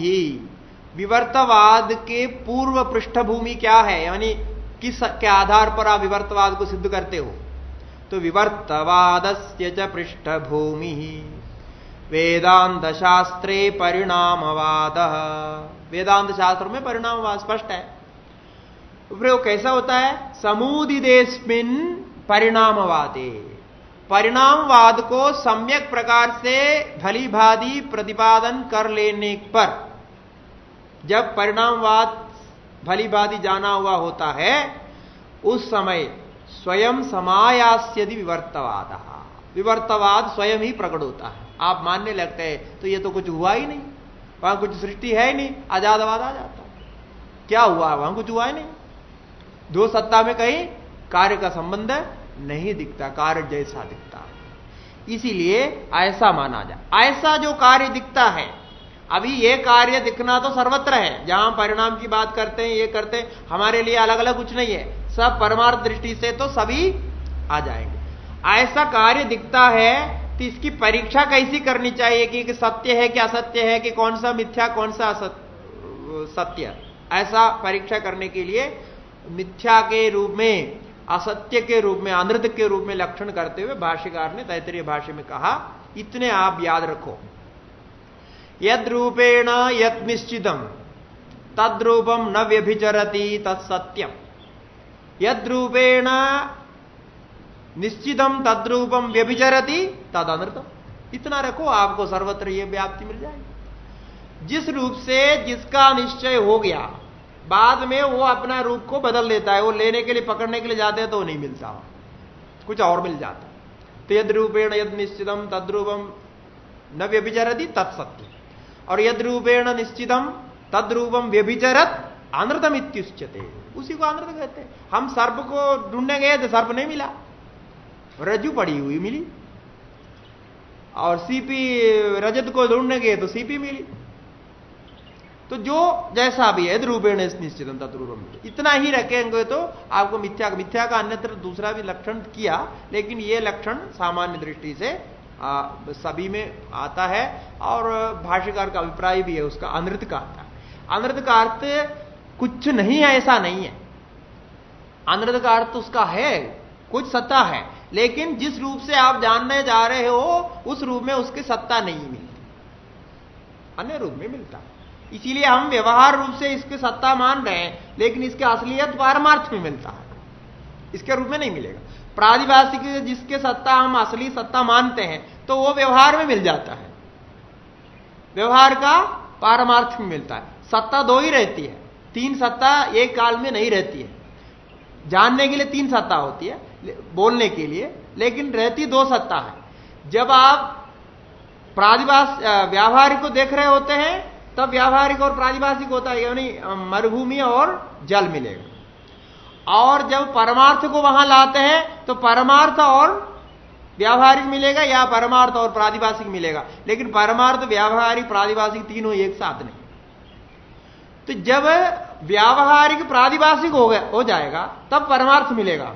Speaker 1: विवर्तवाद के पूर्व पृष्ठभूमि क्या है, यानी किस के आधार पर आप विवर्तवाद को सिद्ध करते हो? तो विवर्तवादस्य च पृष्ठभूमि वेदांत शास्त्रे परिणामवादः। वेदांत शास्त्र में परिणामवाद स्पष्ट है। प्रयोग कैसा होता है? समुदिदेस्मिन् परिणामवादे, परिणामवाद को सम्यक प्रकार से भलीभांति प्रतिपादन कर लेने पर, जब परिणामवाद भलीभांति जाना हुआ होता है, उस समय स्वयं समायास्यदि विवर्तवाद, विवर्तवाद स्वयं ही प्रकट होता है। आप मानने लगते हैं तो ये तो कुछ हुआ ही नहीं, वहां कुछ सृष्टि है ही नहीं, आजादवाद आ जाता है। क्या हुआ? वहां कुछ हुआ ही नहीं। दो सत्ता में कहीं कार्य का संबंध नहीं दिखता, कार्य जैसा दिखता है। इसीलिए ऐसा माना जाए। ऐसा जो कार्य दिखता है, अभी ये कार्य दिखना तो सर्वत्र है, जहां परिणाम की बात करते हैं, ये करते हैं, हमारे लिए अलग अलग कुछ नहीं है, सब परमार्थ दृष्टि से तो सभी आ जाएंगे। ऐसा कार्य दिखता है तो इसकी परीक्षा कैसी करनी चाहिए कि सत्य है कि असत्य है, कि कौन सा मिथ्या कौन सा सत्य। ऐसा परीक्षा करने के लिए मिथ्या के रूप में, असत्य के रूप में, अनृत के रूप में लक्षण करते हुए भाष्यकार ने तैत्तिरीय भाष्य में कहा, इतने आप याद रखो। यद रूपेण यद निश्चितम तद्रूपम न व्यभिचरति तत्सत्यम। यद रूपेण निश्चितम तद्रूपम व्यभिचरति तद अनृतम। इतना रखो, आपको सर्वत्र यह व्याप्ति मिल जाएगी। जिस रूप से जिसका निश्चय हो गया, बाद में वो अपना रूप को बदल लेता है, वो लेने के लिए पकड़ने के लिए जाते हैं तो नहीं मिलता, कुछ और मिल जाता। तो यद रूपेण यद निश्चितम तद्रूपम न व्यभिचरति तत्सत्य, और यद रूपेण निश्चितम तद्रूपम व्यभिचरत अनृतम इत्युच्यते। उसी को अनृत कहते हैं। हम सर्प को ढूंढने गए तो सर्प नहीं मिला, रज्जु पड़ी हुई मिली, और सीपी, रजत को ढूंढने गए तो सीपी मिली। तो जो जैसा भी है रूपेण निश्चितम तद्रूपम, इतना ही रखेंगे तो आपको मिथ्या का अन्यत्र दूसरा भी लक्षण किया, लेकिन ये लक्षण सामान्य दृष्टि से सभी में आता है और भाष्यकार का अभिप्राय भी है उसका, अनृत का आता है। अनृत का अर्थ कुछ नहीं है ऐसा नहीं है, अनृत का अर्थ उसका है, कुछ सत्ता है, लेकिन जिस रूप से आप जानने जा रहे हो उस रूप में उसकी सत्ता नहीं मिलती, अन्य रूप में मिलता है। इसीलिए हम व्यवहार रूप से इसकी सत्ता मान रहे हैं, लेकिन इसकी असलियत पारमार्थ में मिलता है, इसके रूप में नहीं मिलेगा। प्रादिभाषिक जिसके सत्ता हम असली सत्ता मानते हैं तो वो व्यवहार में मिल जाता है, व्यवहार का पारमार्थ में मिलता है। सत्ता दो ही रहती है, तीन सत्ता एक काल में नहीं रहती है। जानने के लिए तीन सत्ता होती है, बोलने के लिए, लेकिन रहती दो सत्ता है। जब आप व्यावहारिक को देख रहे होते हैं तब व्यावहारिक और प्रादिभाषिक होता है, यानी मरुभूमि और जल मिलेगा। और जब परमार्थ को वहां लाते हैं तो परमार्थ और व्यावहारिक मिलेगा या परमार्थ और प्रादिभाषिक मिलेगा, लेकिन परमार्थ व्यावहारिक प्रादिभाषिक तीनों एक साथ नहीं। तो जब व्यावहारिक प्रादिभाषिक हो जाएगा तब परमार्थ मिलेगा।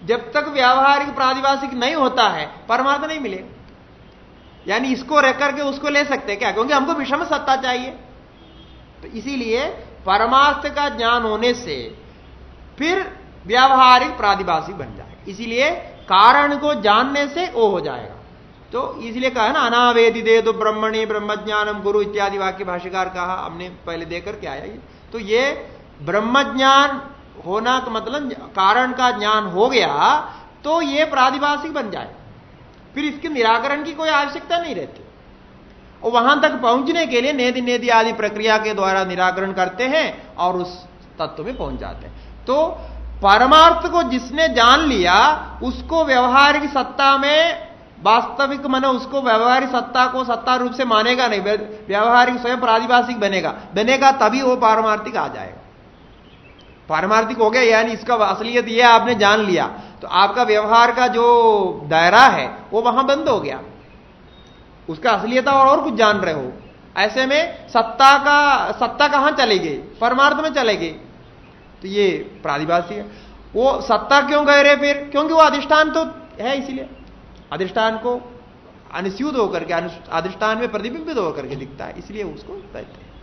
Speaker 1: जब तक व्यावहारिक प्रादिभाषिक नहीं होता है परमार्थ नहीं मिलेगा। यानी इसको रख करके उसको ले सकते हैं क्या, क्योंकि हमको विषम सत्ता चाहिए। तो इसीलिए परमार्थ का ज्ञान होने से फिर व्यावहारिक प्रादिभाषिक बन जाएगा, इसीलिए कारण को जानने से वो हो जाएगा। तो इसलिए कहा ना, अनावेदिदे तो ब्रह्मणि ब्रह्मज्ञानम गुरु इत्यादि वाक्य भाष्यकार कहा, हमने पहले देकर के आया। तो ये ब्रह्मज्ञान होना का मतलब कारण का ज्ञान हो गया तो ये प्रादिभाषिक बन जाए, फिर इसके निराकरण की कोई आवश्यकता नहीं रहती। और वहां तक पहुंचने के लिए नेदि नेदि आदि प्रक्रिया के द्वारा निराकरण करते हैं और उस तत्व में पहुंच जाते हैं। तो परमार्थ को जिसने जान लिया उसको व्यवहारिक सत्ता में वास्तविक माने उसको व्यवहारिक सत्ता को सत्ता रूप से मानेगा नहीं, व्यवहारिक स्वयं प्रादिभाषिक बनेगा तभी वो पारमार्थिक आ जाएगा। पारमार्थिक हो गया यानी इसका असलियत ये आपने जान लिया, तो आपका व्यवहार का जो दायरा है वो वहां बंद हो गया, उसका असलियत और कुछ जान रहे हो। ऐसे में सत्ता कहां चलेगी, परमार्थ में चलेगी। तो ये प्रादिभाषिक है। वो सत्ता क्यों कह रहे फिर, क्योंकि वो अधिष्ठान तो है, इसीलिए अधिष्ठान को अनुस्यूत होकर के अधिष्ठान में प्रतिबिंबित होकर के दिखता है, इसलिए उसको कहते हैं।